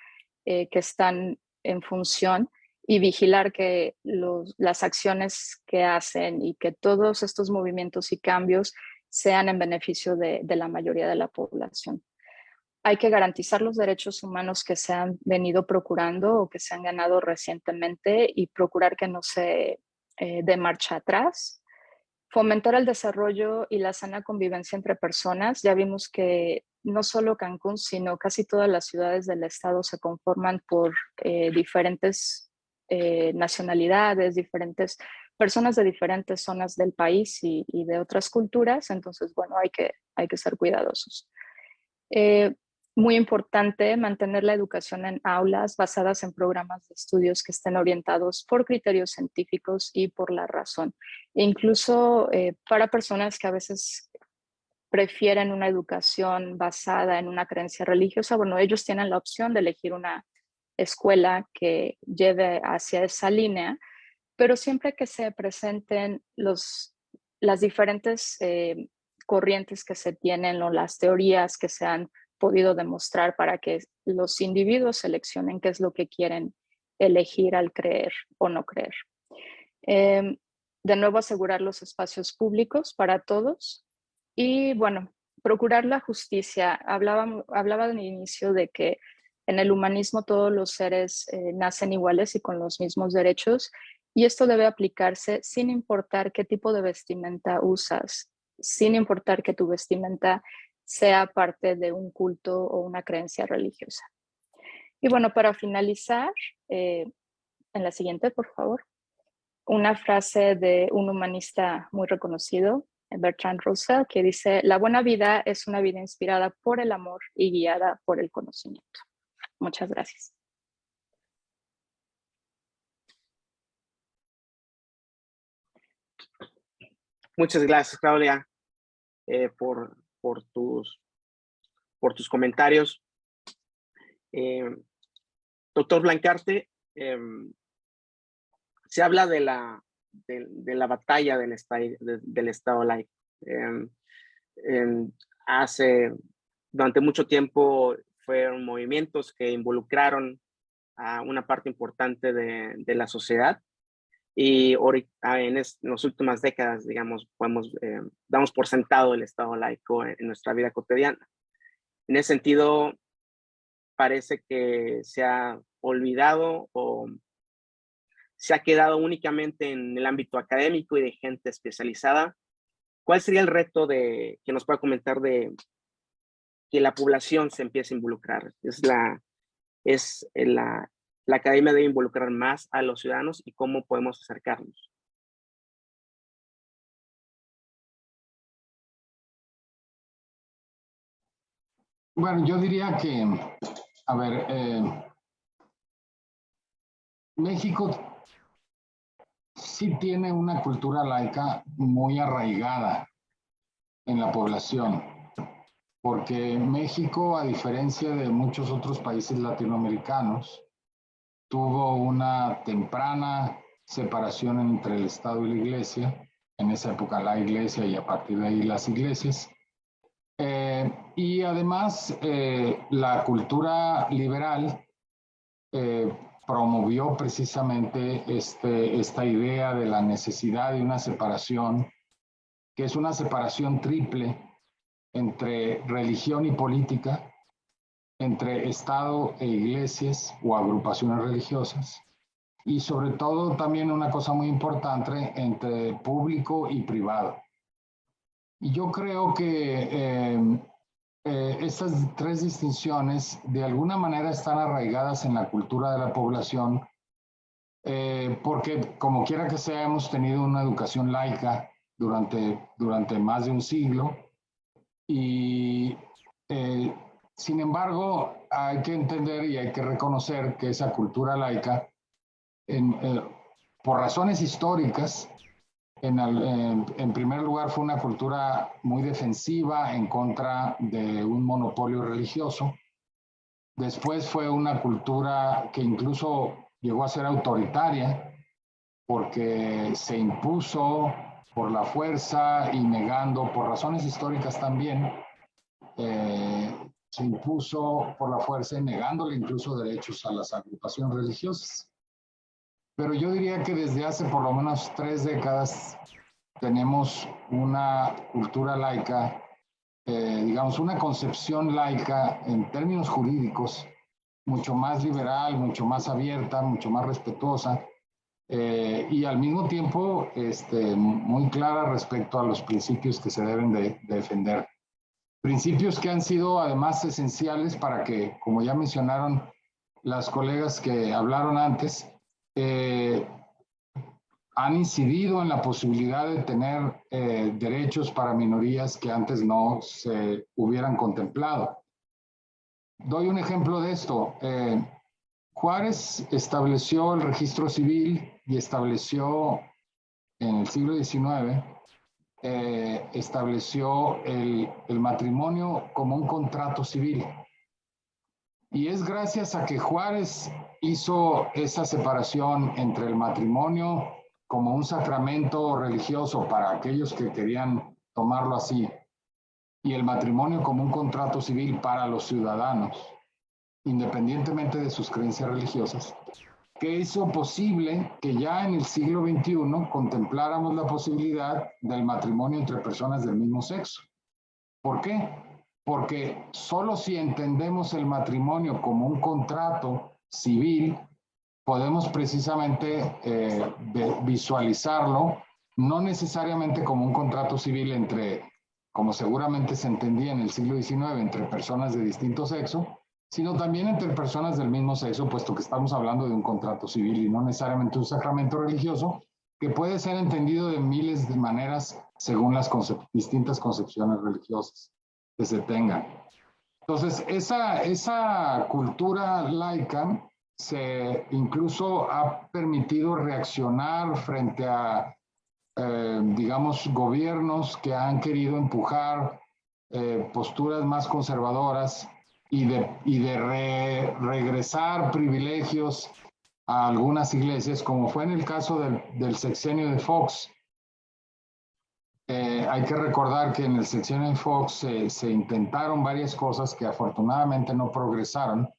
que están en función y vigilar que las acciones que hacen y que todos estos movimientos y cambios sean en beneficio de la mayoría de la población. Hay que garantizar los derechos humanos que se han venido procurando o que se han ganado recientemente y procurar que no se dé marcha atrás. Fomentar el desarrollo y la sana convivencia entre personas. Ya vimos que no solo Cancún, sino casi todas las ciudades del estado se conforman por diferentes nacionalidades, diferentes personas de diferentes zonas del país y de otras culturas. Entonces, bueno, hay que ser cuidadosos. Muy importante mantener la educación en aulas basadas en programas de estudios que estén orientados por criterios científicos y por la razón. E incluso para personas que a veces prefieren una educación basada en una creencia religiosa, bueno, ellos tienen la opción de elegir una escuela que lleve hacia esa línea, pero siempre que se presenten las diferentes corrientes que se tienen o las teorías que se han podido demostrar para que los individuos seleccionen qué es lo que quieren elegir al creer o no creer. De nuevo, asegurar los espacios públicos para todos y, bueno, procurar la justicia. Hablaba al inicio de que en el humanismo todos los seres nacen iguales y con los mismos derechos, y esto debe aplicarse sin importar qué tipo de vestimenta usas, sin importar que tu vestimenta sea parte de un culto o una creencia religiosa. Y bueno, para finalizar, en la siguiente, por favor, una frase de un humanista muy reconocido, Bertrand Russell, que dice: la buena vida es una vida inspirada por el amor y guiada por el conocimiento. Muchas gracias. Muchas gracias, Claudia, por tus comentarios. Doctor Blancarte, se habla de la batalla del Estado laico. Durante mucho tiempo fueron movimientos que involucraron a una parte importante de la sociedad, y en las últimas décadas, digamos, damos por sentado el Estado laico en nuestra vida cotidiana. En ese sentido, parece que se ha olvidado o se ha quedado únicamente en el ámbito académico y de gente especializada. ¿Cuál sería el reto que nos pueda comentar de que la población se empiece a involucrar? La academia debe involucrar más a los ciudadanos, y cómo podemos acercarnos. Bueno, yo diría que, a ver, México sí tiene una cultura laica muy arraigada en la población, porque México, a diferencia de muchos otros países latinoamericanos, tuvo una temprana separación entre el Estado y la Iglesia, en esa época la Iglesia y a partir de ahí las iglesias. Y además la cultura liberal promovió precisamente esta idea de la necesidad de una separación, que es una separación triple entre religión y política, entre Estado e iglesias o agrupaciones religiosas, y sobre todo también una cosa muy importante entre público y privado. Y yo creo que estas tres distinciones de alguna manera están arraigadas en la cultura de la población, porque como quiera que sea, hemos tenido una educación laica durante más de un siglo y sin embargo hay que entender y hay que reconocer que esa cultura laica, por razones históricas, en primer lugar fue una cultura muy defensiva en contra de un monopolio religioso. Después fue una cultura que incluso llegó a ser autoritaria porque se impuso por la fuerza y negando, por razones históricas también, se impuso por la fuerza y negándole incluso derechos a las agrupaciones religiosas. Pero yo diría que desde hace por lo menos 3 décadas tenemos una cultura laica, digamos, una concepción laica en términos jurídicos mucho más liberal, mucho más abierta, mucho más respetuosa y al mismo tiempo muy clara respecto a los principios que se deben de defender. Principios que han sido además esenciales para que, como ya mencionaron las colegas que hablaron antes, han incidido en la posibilidad de tener derechos para minorías que antes no se hubieran contemplado. Doy un ejemplo de esto. Juárez estableció el registro civil y estableció en el siglo XIX, estableció el matrimonio como un contrato civil. Y es gracias a que Juárez hizo esa separación entre el matrimonio como un sacramento religioso para aquellos que querían tomarlo así y el matrimonio como un contrato civil para los ciudadanos, independientemente de sus creencias religiosas, que hizo posible que ya en el siglo XXI contempláramos la posibilidad del matrimonio entre personas del mismo sexo. ¿Por qué? Porque solo si entendemos el matrimonio como un contrato civil, podemos precisamente visualizarlo, no necesariamente como un contrato civil entre, como seguramente se entendía en el siglo XIX, entre personas de distinto sexo, sino también entre personas del mismo sexo, puesto que estamos hablando de un contrato civil y no necesariamente un sacramento religioso, que puede ser entendido de miles de maneras según las distintas concepciones religiosas que se tengan. Entonces, esa cultura laica incluso ha permitido reaccionar frente a, digamos, gobiernos que han querido empujar posturas más conservadoras y de regresar privilegios a algunas iglesias, como fue en el caso del sexenio de Fox. Hay que recordar que en el sexenio de Fox se intentaron varias cosas que afortunadamente no progresaron,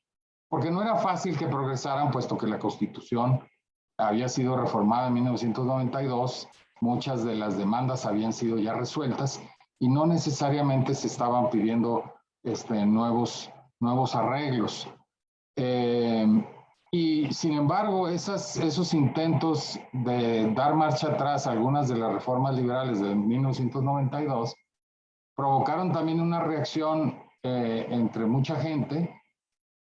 porque no era fácil que progresaran, puesto que la Constitución había sido reformada en 1992, muchas de las demandas habían sido ya resueltas y no necesariamente se estaban pidiendo nuevos arreglos. Y sin embargo, esos intentos de dar marcha atrás a algunas de las reformas liberales de 1992 provocaron también una reacción entre mucha gente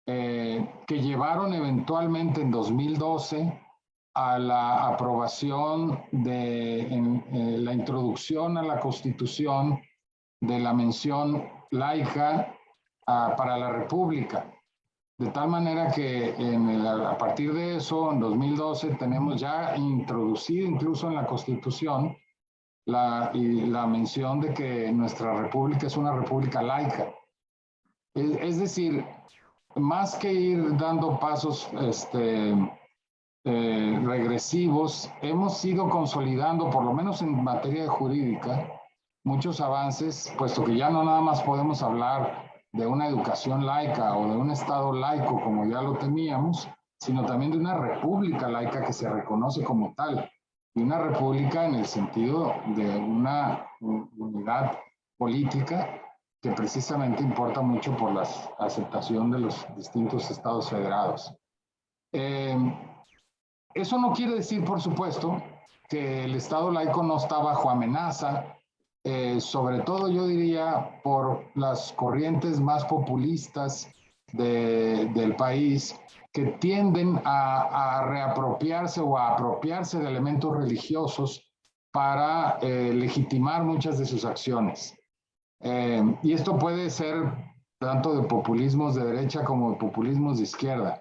que llevaron eventualmente en 2012 a la aprobación de la introducción a la Constitución de la mención laica para la República. De tal manera que a partir de eso, en 2012, tenemos ya introducido incluso en la Constitución la mención de que nuestra república es una república laica. Es decir, más que ir dando pasos regresivos, hemos ido consolidando, por lo menos en materia jurídica, muchos avances, puesto que ya no nada más podemos hablar de una educación laica o de un Estado laico como ya lo teníamos, sino también de una república laica que se reconoce como tal, y una república en el sentido de una unidad política que precisamente importa mucho por la aceptación de los distintos estados federados. Eso no quiere decir, por supuesto, que el Estado laico no está bajo amenaza, sobre todo yo diría por las corrientes más populistas del país que tienden a reapropiarse o a apropiarse de elementos religiosos para legitimar muchas de sus acciones. Y esto puede ser tanto de populismos de derecha como de populismos de izquierda.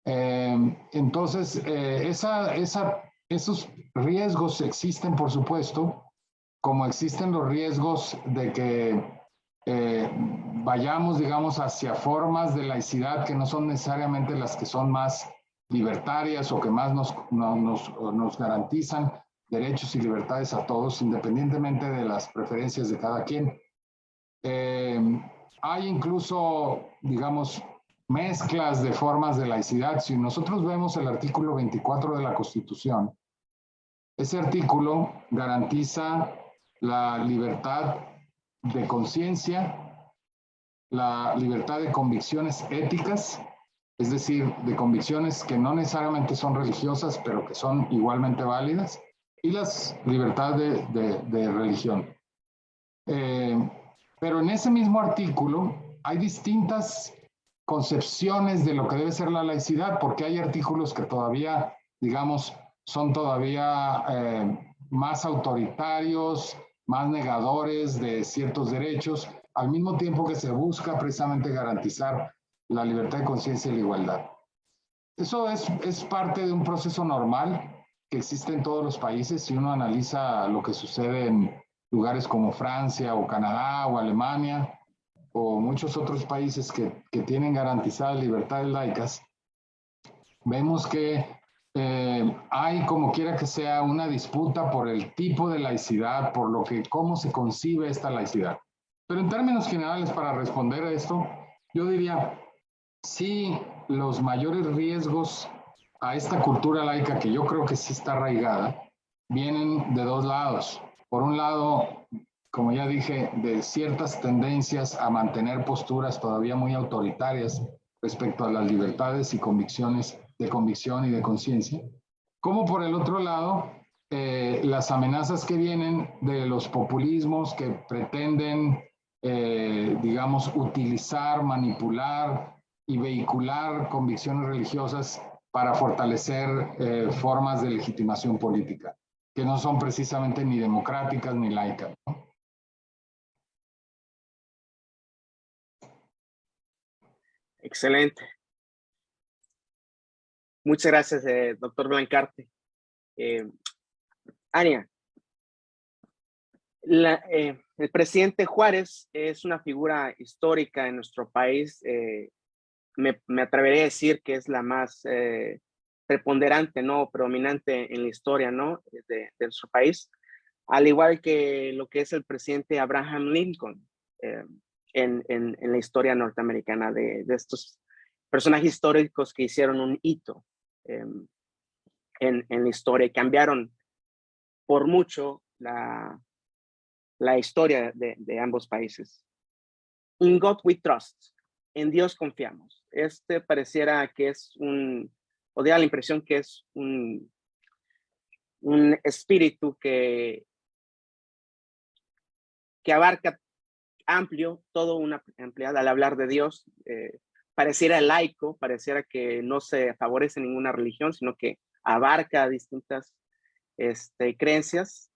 Entonces, esos riesgos existen, por supuesto, como existen los riesgos de que vayamos, digamos, hacia formas de laicidad que no son necesariamente las que son más libertarias o que más nos garantizan derechos y libertades a todos, independientemente de las preferencias de cada quien. Hay incluso, digamos, mezclas de formas de laicidad. Si nosotros vemos el artículo 24 de la Constitución, ese artículo garantiza la libertad de conciencia, la libertad de convicciones éticas, es decir, de convicciones que no necesariamente son religiosas, pero que son igualmente válidas, y la libertad de religión. Pero en ese mismo artículo hay distintas concepciones de lo que debe ser la laicidad, porque hay artículos que todavía, digamos, son todavía más autoritarios, más negadores de ciertos derechos, al mismo tiempo que se busca precisamente garantizar la libertad de conciencia y la igualdad. Eso es parte de un proceso normal que existe en todos los países. Si uno analiza lo que sucede en lugares como Francia o Canadá o Alemania o muchos otros países que tienen garantizadas libertades laicas, vemos que hay, como quiera que sea, una disputa por el tipo de laicidad, por cómo se concibe esta laicidad. Pero en términos generales, para responder a esto, yo diría, sí, los mayores riesgos a esta cultura laica, que yo creo que sí está arraigada, vienen de dos lados. Por un lado, como ya dije, de ciertas tendencias a mantener posturas todavía muy autoritarias respecto a las libertades y convicciones de convicción y de conciencia, como por el otro lado, las amenazas que vienen de los populismos que pretenden, digamos, utilizar, manipular y vehicular convicciones religiosas para fortalecer formas de legitimación política, que no son precisamente ni democráticas ni laicas, ¿no? Excelente. Muchas gracias, doctor Blancarte. Ania, el presidente Juárez es una figura histórica en nuestro país. Me atrevería a decir que es la más preponderante, ¿no? Predominante en la historia, ¿no? de nuestro país, al igual que lo que es el presidente Abraham Lincoln en la historia norteamericana, de estos personajes históricos que hicieron un hito en la historia y cambiaron por mucho la historia de ambos países. In God we trust. En Dios confiamos. Pareciera que es o da la impresión que es un espíritu que abarca amplio, todo una ampliada al hablar de Dios. Pareciera laico, pareciera que no se favorece ninguna religión, sino que abarca distintas creencias.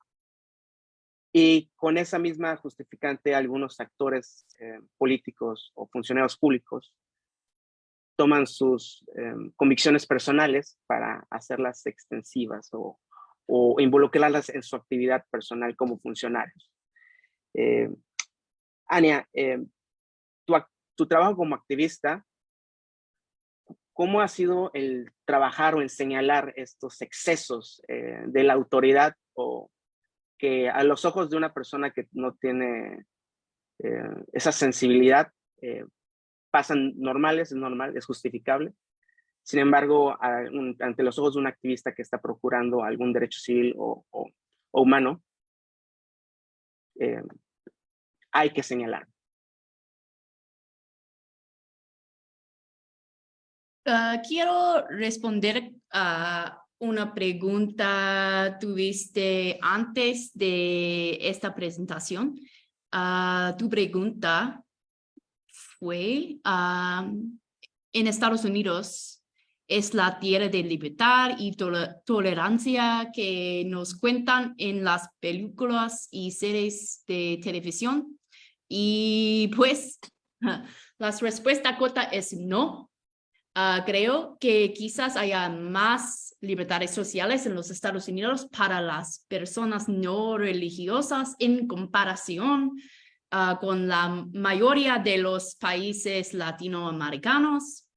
Y con esa misma justificante, algunos actores políticos o funcionarios públicos toman sus convicciones personales para hacerlas extensivas o involucrarlas en su actividad personal como funcionarios. Ania, tu trabajo como activista, ¿cómo ha sido el trabajar o en señalar estos excesos de la autoridad o que a los ojos de una persona que no tiene esa sensibilidad pasan normales, es normal, es justificable? Sin embargo, ante los ojos de un activista que está procurando algún derecho civil o humano, hay que señalar. Quiero responder a una pregunta tuviste antes de esta presentación. Tu pregunta fue, en Estados Unidos es la tierra de libertad y tolerancia que nos cuentan en las películas y series de televisión. Y pues la respuesta corta es no. Creo que quizás haya más libertades sociales en los Estados Unidos para las personas no religiosas en comparación con la mayoría de los países latinoamericanos.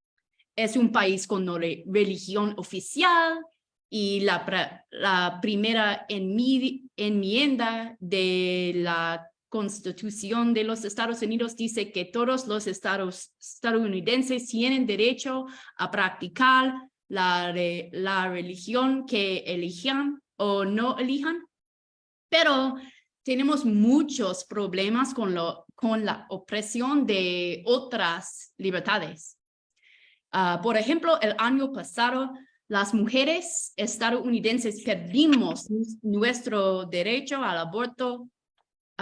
Es un país con religión oficial y la primera enmienda de la Constitución de los Estados Unidos dice que todos los estadounidenses tienen derecho a practicar la religión que elijan o no elijan, pero tenemos muchos problemas con la opresión de otras libertades. Por ejemplo, el año pasado, las mujeres estadounidenses perdimos nuestro derecho al aborto.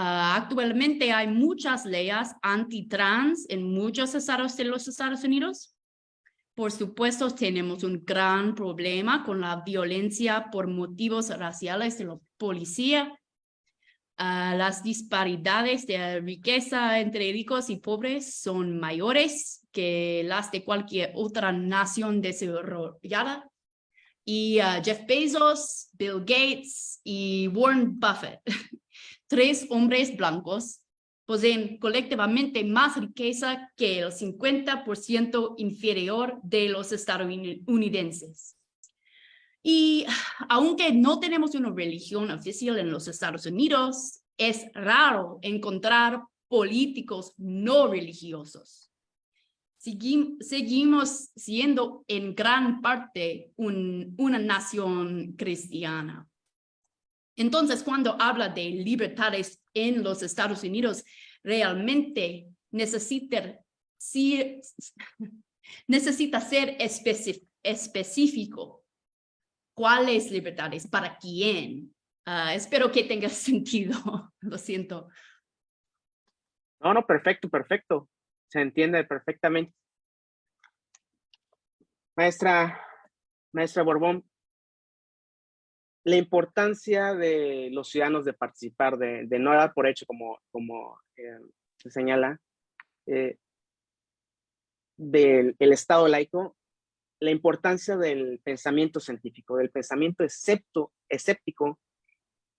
Actualmente hay muchas leyes anti-trans en muchos estados de los Estados Unidos. Por supuesto, tenemos un gran problema con la violencia por motivos raciales de la policía. Las disparidades de riqueza entre ricos y pobres son mayores que las de cualquier otra nación desarrollada. Y Jeff Bezos, Bill Gates y Warren Buffett, 3 hombres blancos, poseen colectivamente más riqueza que el 50% inferior de los estadounidenses. Y aunque no tenemos una religión oficial en los Estados Unidos, es raro encontrar políticos no religiosos. Seguimos siendo en gran parte una nación cristiana. Entonces, cuando habla de libertades en los Estados Unidos, realmente necesita ser específico. ¿Cuáles libertades? ¿Para quién? Espero que tenga sentido. Lo siento. No, perfecto, perfecto. Se entiende perfectamente. Maestra Borbón, la importancia de los ciudadanos de participar, de no dar por hecho, como se señala, del Estado laico, la importancia del pensamiento científico, del pensamiento escéptico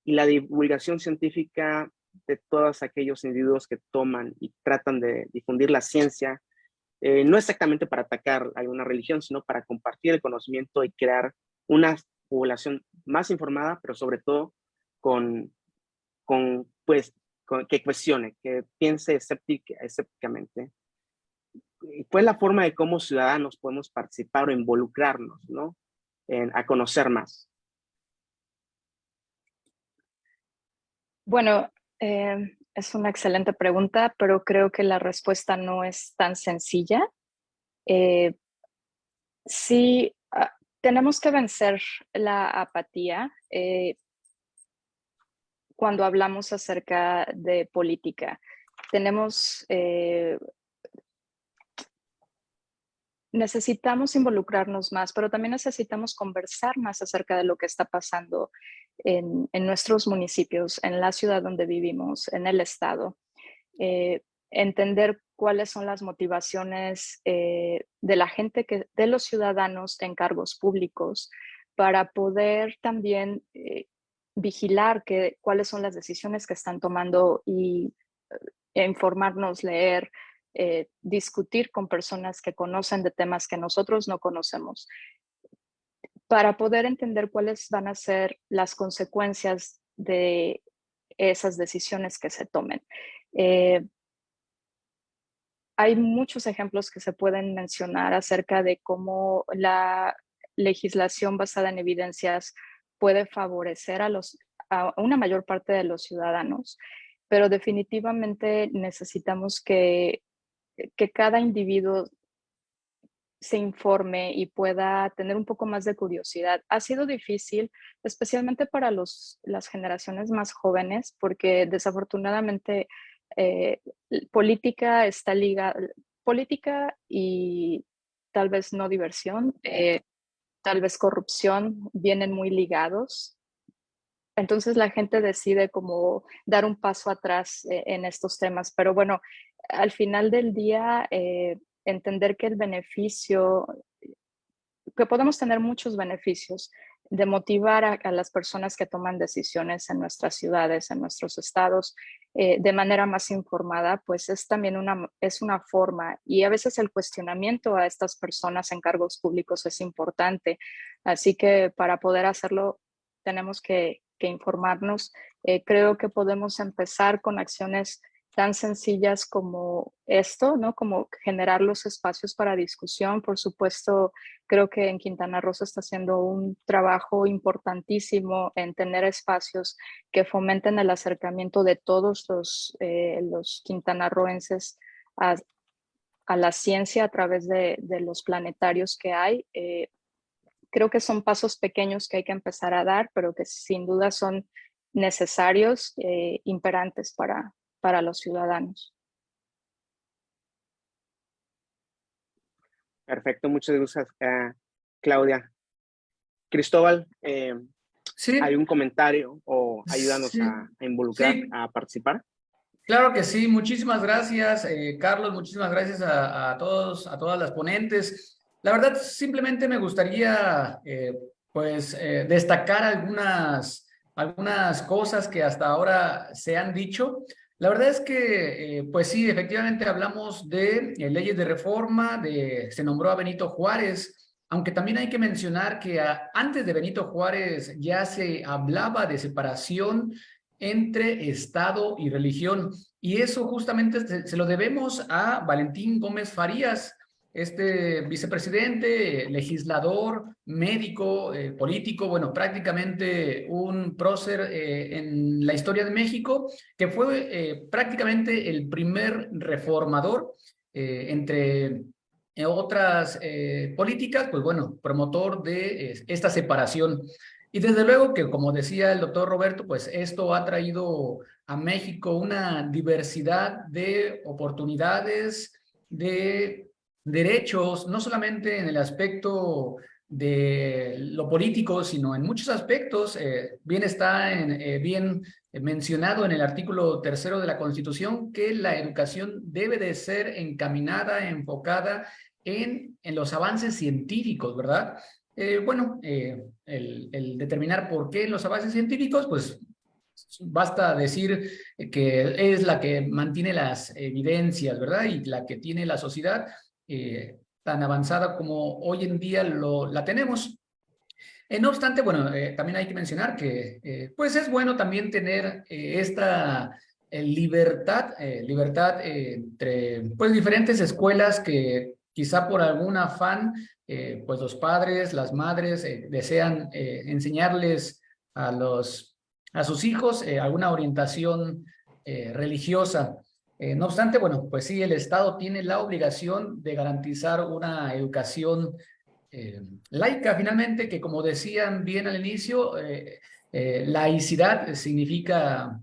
y la divulgación científica de todos aquellos individuos que toman y tratan de difundir la ciencia, no exactamente para atacar alguna religión, sino para compartir el conocimiento y crear una población más informada, pero sobre todo que cuestione, que piense escépticamente. Y pues la forma de cómo ciudadanos podemos participar o involucrarnos, ¿no? A conocer más. Bueno, es una excelente pregunta, pero creo que la respuesta no es tan sencilla. Sí, tenemos que vencer la apatía cuando hablamos acerca de política. Tenemos necesitamos involucrarnos más, pero también necesitamos conversar más acerca de lo que está pasando en nuestros municipios, en la ciudad donde vivimos, en el estado. Entender cuáles son las motivaciones de la gente, de los ciudadanos en cargos públicos, para poder también vigilar cuáles son las decisiones que están tomando y informarnos, leer, discutir con personas que conocen de temas que nosotros no conocemos, para poder entender cuáles van a ser las consecuencias de esas decisiones que se tomen. Hay muchos ejemplos que se pueden mencionar acerca de cómo la legislación basada en evidencias puede favorecer a una mayor parte de los ciudadanos, pero definitivamente necesitamos que cada individuo se informe y pueda tener un poco más de curiosidad. Ha sido difícil, especialmente para las generaciones más jóvenes, porque desafortunadamente política está ligada, política y tal vez no diversión, tal vez corrupción, vienen muy ligados. Entonces la gente decide como dar un paso atrás en estos temas, pero bueno, al final del día, entender que el beneficio, que podemos tener muchos beneficios de motivar a las personas que toman decisiones en nuestras ciudades, en nuestros estados, de manera más informada, pues es también una forma, y a veces el cuestionamiento a estas personas en cargos públicos es importante. Así que para poder hacerlo tenemos que informarnos. Creo que podemos empezar con acciones tan sencillas como esto, ¿no? Como generar los espacios para discusión. Por supuesto, creo que en Quintana Roo se está haciendo un trabajo importantísimo en tener espacios que fomenten el acercamiento de todos los quintanarroenses a la ciencia a través de los planetarios que hay. Creo que son pasos pequeños que hay que empezar a dar, pero que sin duda son necesarios, imperantes para los ciudadanos. Perfecto, muchas gracias, Claudia. Cristóbal, Sí. ¿algún comentario o ayúdanos Sí. a involucrar, Sí. a participar? Claro que sí, muchísimas gracias, Carlos, muchísimas gracias a todas las ponentes. La verdad, simplemente me gustaría destacar algunas cosas que hasta ahora se han dicho. La verdad es que, pues sí, efectivamente hablamos de leyes de reforma, se nombró a Benito Juárez, aunque también hay que mencionar que antes de Benito Juárez ya se hablaba de separación entre Estado y religión. Y eso justamente se lo debemos a Valentín Gómez Farías, este vicepresidente, legislador, médico, político, bueno, prácticamente un prócer en la historia de México, que fue prácticamente el primer reformador entre otras políticas, pues bueno, promotor de esta separación. Y desde luego que, como decía el doctor Roberto, pues esto ha traído a México una diversidad de oportunidades, de derechos, no solamente en el aspecto de lo político, sino en muchos aspectos. Bien está bien mencionado en el artículo 3º de la Constitución que la educación debe de ser encaminada, enfocada en los avances científicos, ¿verdad? El determinar por qué los avances científicos, pues basta decir que es la que mantiene las evidencias, ¿verdad? Y la que tiene la sociedad tan avanzada como hoy en día la tenemos. No obstante, bueno, también hay que mencionar que pues es bueno también tener esta libertad entre pues diferentes escuelas que quizá por algún afán pues los padres, las madres desean enseñarles a sus hijos alguna orientación religiosa. No obstante, bueno, pues sí, el Estado tiene la obligación de garantizar una educación laica, finalmente, que como decían bien al inicio, laicidad significa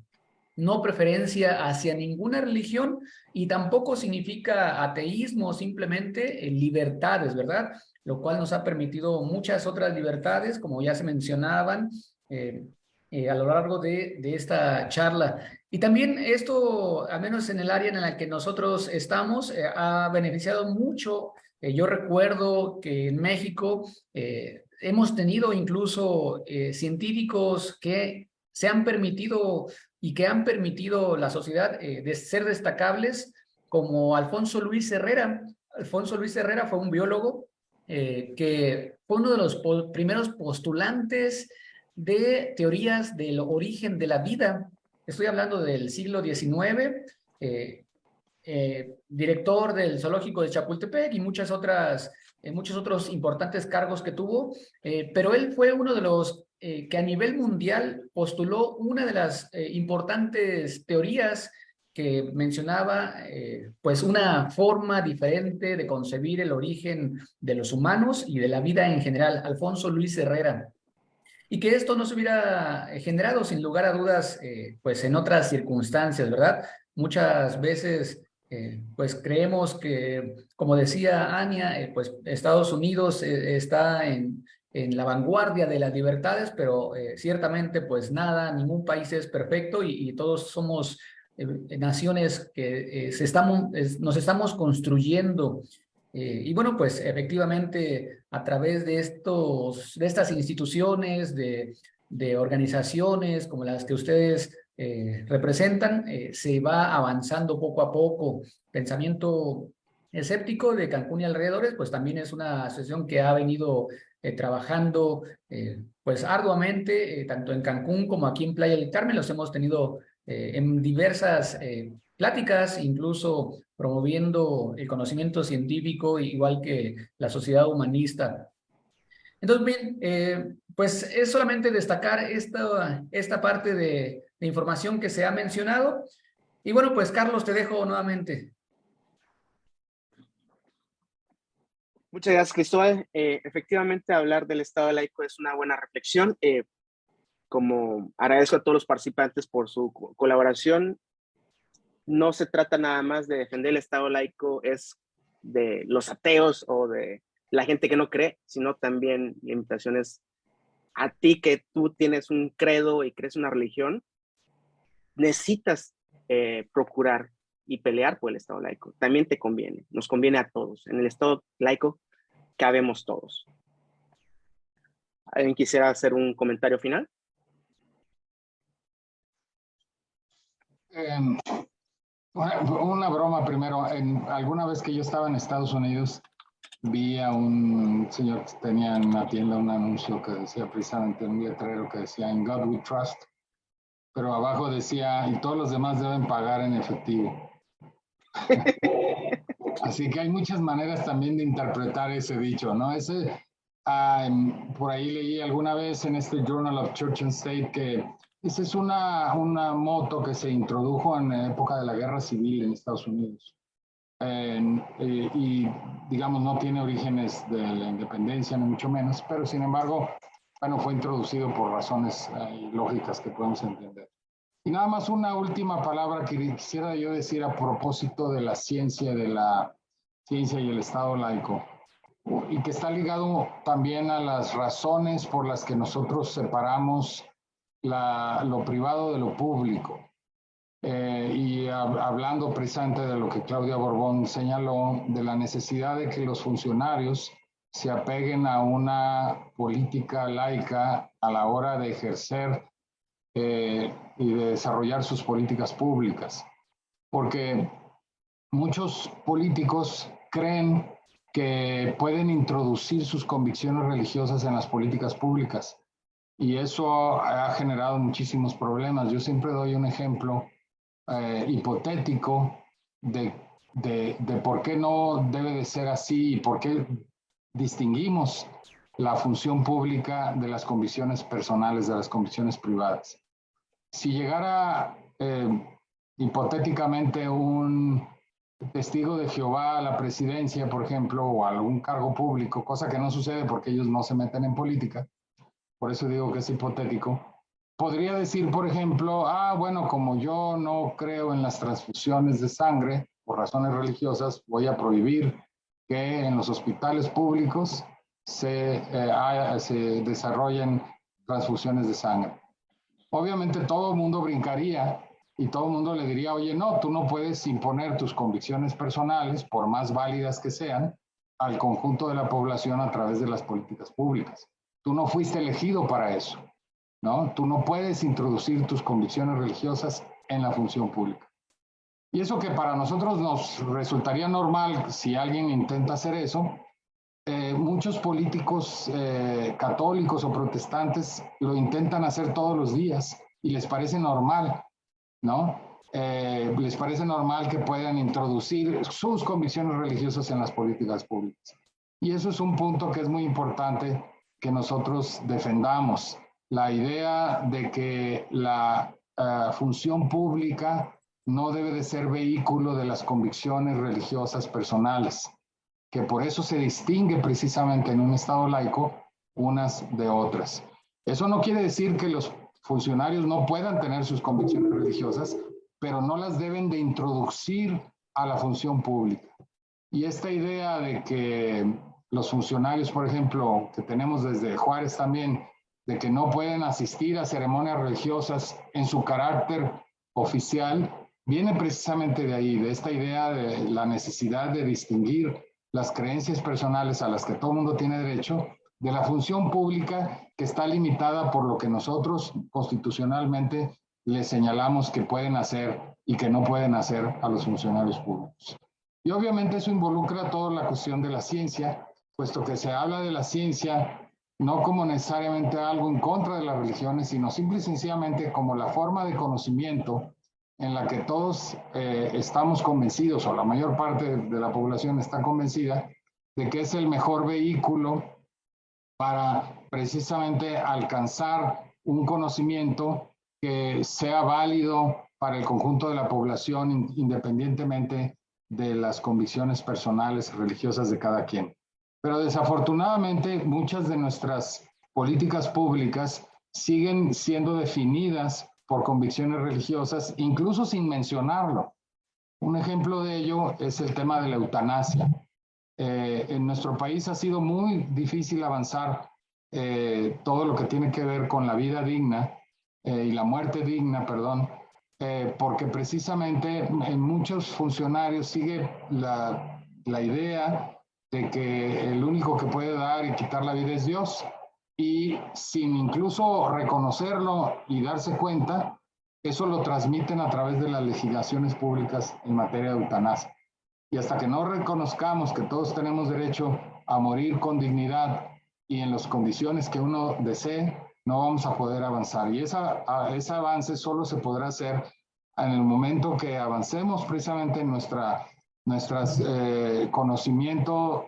no preferencia hacia ninguna religión y tampoco significa ateísmo, simplemente libertades, ¿verdad? Lo cual nos ha permitido muchas otras libertades, como ya se mencionaban a lo largo de esta charla. Y también esto, al menos en el área en la que nosotros estamos, ha beneficiado mucho. Yo recuerdo que en México hemos tenido incluso científicos que se han permitido y que han permitido la sociedad de ser destacables, como Alfonso Luis Herrera. Alfonso Luis Herrera fue un biólogo que fue uno de los primeros postulantes de teorías del origen de la vida. Estoy hablando del siglo XIX, director del zoológico de Chapultepec y muchos otros importantes cargos que tuvo, pero él fue uno de los que a nivel mundial postuló una de las importantes teorías que mencionaba pues una forma diferente de concebir el origen de los humanos y de la vida en general, Alfonso Luis Herrera. Y que esto no se hubiera generado sin lugar a dudas pues en otras circunstancias, ¿verdad? Muchas veces pues creemos que, como decía Ania, pues Estados Unidos está en la vanguardia de las libertades, pero ciertamente pues nada, ningún país es perfecto y todos somos naciones que nos estamos construyendo. Y bueno, pues efectivamente a través de estas instituciones, de organizaciones como las que ustedes representan, se va avanzando poco a poco. Pensamiento Escéptico de Cancún y alrededores, pues también es una asociación que ha venido trabajando pues arduamente, tanto en Cancún como aquí en Playa del Carmen. Los hemos tenido en diversas pláticas, incluso promoviendo el conocimiento científico, igual que la sociedad humanista. Entonces, bien, pues es solamente destacar esta parte de información que se ha mencionado. Y bueno, pues Carlos, te dejo nuevamente. Muchas gracias, Cristóbal. Efectivamente, hablar del Estado laico es una buena reflexión. Como agradezco a todos los participantes por su colaboración. No se trata nada más de defender el Estado laico, es de los ateos o de la gente que no cree, sino también la invitación es a ti que tú tienes un credo y crees una religión, necesitas procurar y pelear por el Estado laico. También te conviene, nos conviene a todos. En el Estado laico cabemos todos. ¿Alguien quisiera hacer un comentario final? Una broma primero. Alguna vez que yo estaba en Estados Unidos, vi a un señor que tenía en una tienda un anuncio que decía precisamente un letrero que decía "In God we trust", pero abajo decía "y todos los demás deben pagar en efectivo". Así que hay muchas maneras también de interpretar ese dicho, ¿no? Por ahí leí alguna vez en este Journal of Church and State que esa es una moto que se introdujo en la época de la Guerra Civil en Estados Unidos. Y digamos no tiene orígenes de la independencia ni mucho menos, pero sin embargo, bueno, fue introducido por razones lógicas que podemos entender. Y nada más una última palabra que quisiera yo decir a propósito de la ciencia y el Estado laico, y que está ligado también a las razones por las que nosotros separamos lo privado de lo público. Hablando precisamente de lo que Claudia Borbón señaló, de la necesidad de que los funcionarios se apeguen a una política laica a la hora de ejercer y de desarrollar sus políticas públicas. Porque muchos políticos creen que pueden introducir sus convicciones religiosas en las políticas públicas y eso ha generado muchísimos problemas. Yo siempre doy un ejemplo hipotético de por qué no debe de ser así y por qué distinguimos la función pública de las convicciones personales, de las convicciones privadas. Si llegara hipotéticamente un testigo de Jehová a la presidencia, por ejemplo, o a algún cargo público, cosa que no sucede porque ellos no se meten en política, por eso digo que es hipotético, podría decir, por ejemplo, bueno, como yo no creo en las transfusiones de sangre por razones religiosas, voy a prohibir que en los hospitales públicos se desarrollen transfusiones de sangre. Obviamente todo el mundo brincaría y todo el mundo le diría, oye, no, tú no puedes imponer tus convicciones personales, por más válidas que sean, al conjunto de la población a través de las políticas públicas. Tú no fuiste elegido para eso, ¿no? Tú no puedes introducir tus convicciones religiosas en la función pública. Y eso que para nosotros nos resultaría normal si alguien intenta hacer eso, muchos políticos católicos o protestantes lo intentan hacer todos los días y les parece normal, ¿no? Les parece normal que puedan introducir sus convicciones religiosas en las políticas públicas. Y eso es un punto que es muy importante que nosotros defendamos. La idea de que la función pública no debe de ser vehículo de las convicciones religiosas personales, que por eso se distingue precisamente en un Estado laico unas de otras. Eso no quiere decir que los funcionarios no puedan tener sus convicciones religiosas, pero no las deben de introducir a la función pública. Y esta idea de que los funcionarios, por ejemplo, que tenemos desde Juárez también, de que no pueden asistir a ceremonias religiosas en su carácter oficial, viene precisamente de ahí, de esta idea de la necesidad de distinguir las creencias personales a las que todo el mundo tiene derecho de la función pública, que está limitada por lo que nosotros constitucionalmente les señalamos que pueden hacer y que no pueden hacer a los funcionarios públicos. Y obviamente eso involucra toda la cuestión de la ciencia, puesto que se habla de la ciencia no como necesariamente algo en contra de las religiones, sino simple y sencillamente como la forma de conocimiento en la que todos estamos convencidos, o la mayor parte de la población está convencida, de que es el mejor vehículo para precisamente alcanzar un conocimiento que sea válido para el conjunto de la población, independientemente de las convicciones personales religiosas de cada quien. Pero desafortunadamente muchas de nuestras políticas públicas siguen siendo definidas por convicciones religiosas, incluso sin mencionarlo. Un ejemplo de ello es el tema de la eutanasia. En nuestro país ha sido muy difícil avanzar todo lo que tiene que ver con la vida digna y la muerte digna, perdón, porque precisamente en muchos funcionarios sigue la idea de que el único que puede dar y quitar la vida es Dios, y sin incluso reconocerlo y darse cuenta, eso lo transmiten a través de las legislaciones públicas en materia de eutanasia. Y hasta que no reconozcamos que todos tenemos derecho a morir con dignidad y en las condiciones que uno desee, no vamos a poder avanzar. Y ese avance solo se podrá hacer en el momento que avancemos precisamente en nuestro conocimiento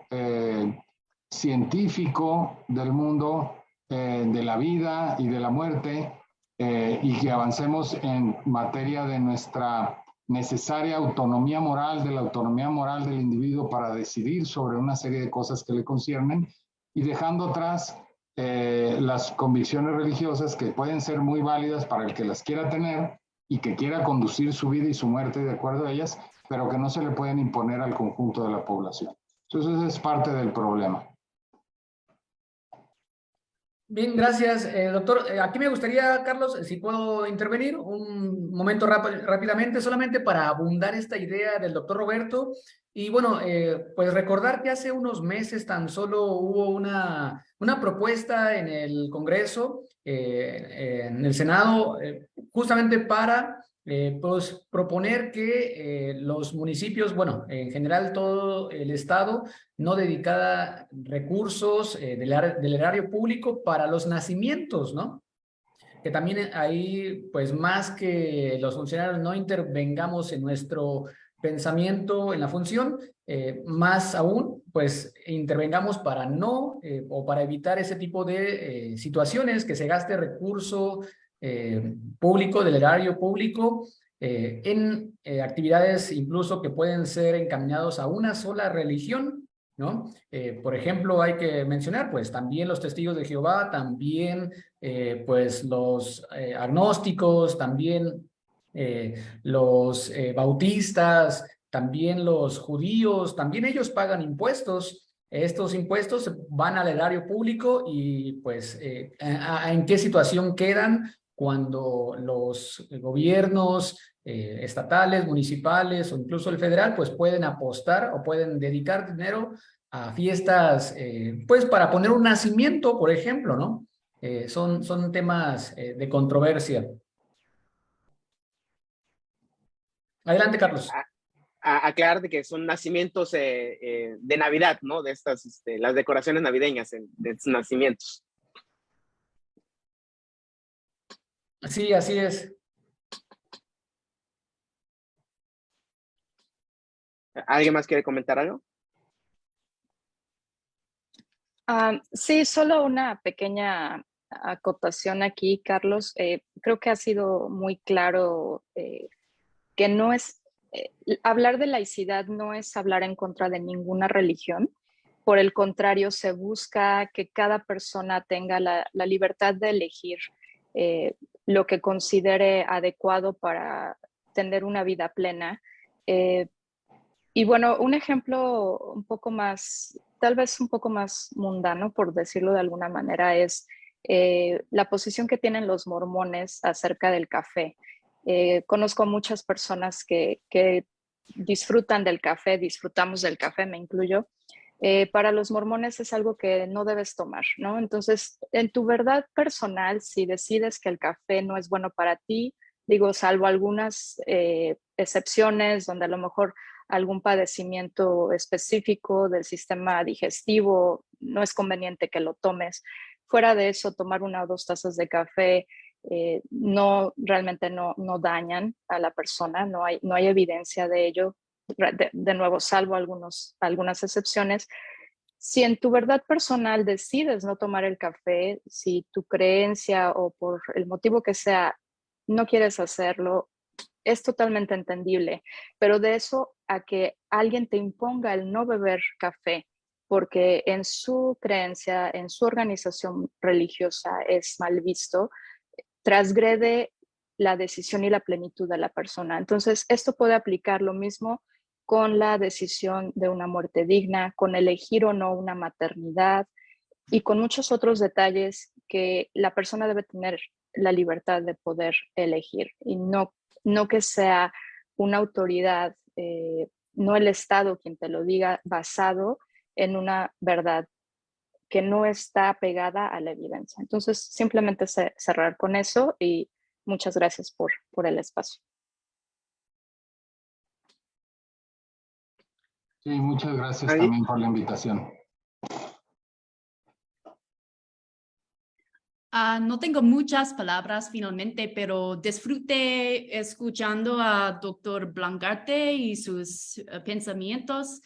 científico del mundo, de la vida y de la muerte, y que avancemos en materia de nuestra necesaria autonomía moral, de la autonomía moral del individuo para decidir sobre una serie de cosas que le conciernen, y dejando atrás las convicciones religiosas que pueden ser muy válidas para el que las quiera tener y que quiera conducir su vida y su muerte de acuerdo a ellas, pero que no se le pueden imponer al conjunto de la población. Entonces, ese es parte del problema. Bien, gracias, doctor. Aquí me gustaría, Carlos, si puedo intervenir un momento rápidamente, solamente para abundar esta idea del doctor Roberto. Y bueno, pues recordar que hace unos meses tan solo hubo una propuesta en el Congreso, en el Senado, justamente para pues proponer que los municipios, bueno, en general todo el Estado, no dedicara recursos del erario público para los nacimientos, ¿no? Que también ahí, pues más que los funcionarios no intervengamos en nuestro pensamiento, en la función, más aún, pues intervengamos para no, o para evitar ese tipo de situaciones, que se gaste recurso público, del erario público, en actividades incluso que pueden ser encaminados a una sola religión, ¿no? Por ejemplo, hay que mencionar, pues, también los testigos de Jehová, también, pues, los agnósticos, también los bautistas, también los judíos, también ellos pagan impuestos. Estos impuestos van al erario público y, pues, ¿en qué situación quedan cuando los gobiernos estatales, municipales o incluso el federal, pues pueden apostar o pueden dedicar dinero a fiestas, pues para poner un nacimiento, por ejemplo, ¿no? Son temas de controversia. Adelante, Carlos. Aclarar de que son nacimientos de Navidad, ¿no? De estas, las decoraciones navideñas de estos nacimientos. Sí, así es. ¿Alguien más quiere comentar algo? Sí, solo una pequeña acotación aquí, Carlos. Creo que ha sido muy claro que no es, hablar de laicidad no es hablar en contra de ninguna religión. Por el contrario, se busca que cada persona tenga la libertad de elegir lo que considere adecuado para tener una vida plena. Y bueno, un ejemplo un poco más, tal vez un poco más mundano, por decirlo de alguna manera, es la posición que tienen los mormones acerca del café. Conozco muchas personas que disfrutan del café, disfrutamos del café, me incluyo. Para los mormones es algo que no debes tomar, ¿no? Entonces, en tu verdad personal, si decides que el café no es bueno para ti, digo, salvo algunas excepciones donde a lo mejor algún padecimiento específico del sistema digestivo, no es conveniente que lo tomes. Fuera de eso, tomar 1 o 2 tazas de café realmente no dañan a la persona, no hay evidencia de ello, de nuevo, salvo algunas excepciones. Si en tu verdad personal decides no tomar el café, si tu creencia o por el motivo que sea no quieres hacerlo, es totalmente entendible, pero de eso a que alguien te imponga el no beber café, porque en su creencia, en su organización religiosa es mal visto, transgrede la decisión y la plenitud de la persona. Entonces, esto puede aplicar lo mismo con la decisión de una muerte digna, con elegir o no una maternidad y con muchos otros detalles que la persona debe tener la libertad de poder elegir y no que sea una autoridad, no el Estado quien te lo diga basado en una verdad que no está pegada a la evidencia. Entonces, simplemente cerrar con eso y muchas gracias por el espacio. Sí, muchas gracias también por la invitación. No tengo muchas palabras finalmente, pero disfruté escuchando a Dr. Blancarte y sus pensamientos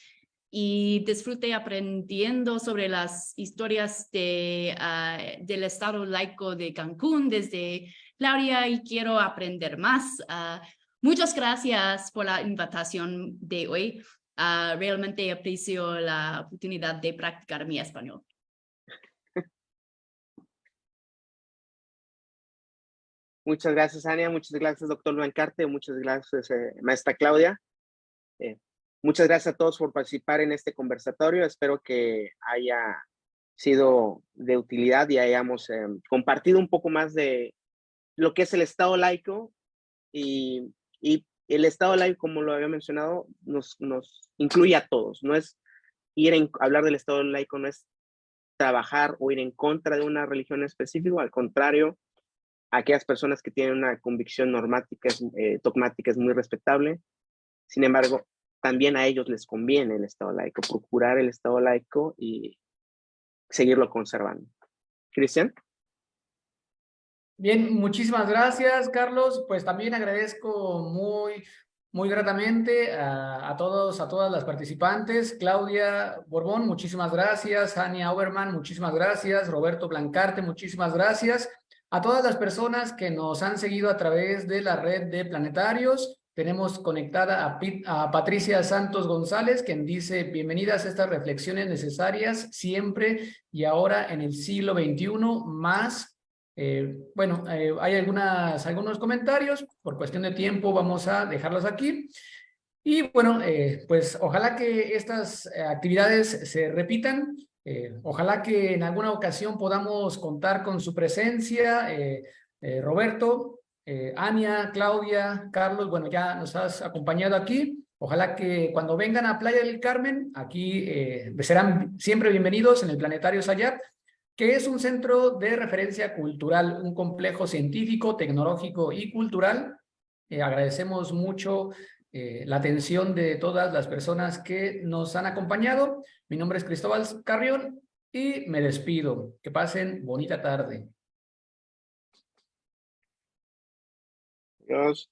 y disfruté aprendiendo sobre las historias del Estado laico de Cancún desde Claudia y quiero aprender más. Muchas gracias por la invitación de hoy. Realmente aprecio la oportunidad de practicar mi español. Muchas gracias, Ania. Muchas gracias, doctor Blancarte. Muchas gracias, maestra Claudia. Muchas gracias a todos por participar en este conversatorio. Espero que haya sido de utilidad y hayamos compartido un poco más de lo que es el Estado laico y el Estado laico, como lo había mencionado, nos incluye a todos. No es hablar del Estado laico, no es trabajar o ir en contra de una religión específica, al contrario, aquellas personas que tienen una convicción normática, dogmática es muy respetable. Sin embargo, también a ellos les conviene el Estado laico, procurar el Estado laico y seguirlo conservando. Cristian. Bien, muchísimas gracias, Carlos. Pues también agradezco muy gratamente a todas las participantes. Claudia Borbón, muchísimas gracias. Ania Auerman, muchísimas gracias. Roberto Blancarte, muchísimas gracias. A todas las personas que nos han seguido a través de la red de planetarios. Tenemos conectada a Patricia Santos González, quien dice, bienvenidas a estas reflexiones necesarias siempre y ahora en el siglo XXI más. Hay algunos comentarios, por cuestión de tiempo vamos a dejarlos aquí. Y bueno, pues ojalá que estas actividades se repitan. Ojalá que en alguna ocasión podamos contar con su presencia. Roberto, Ania, Claudia, Carlos, bueno, ya nos has acompañado aquí. Ojalá que cuando vengan a Playa del Carmen, aquí serán siempre bienvenidos en el Planetario Sayat, que es un centro de referencia cultural, un complejo científico, tecnológico y cultural. Agradecemos mucho la atención de todas las personas que nos han acompañado. Mi nombre es Cristóbal Carrión y me despido. Que pasen bonita tarde. Adiós.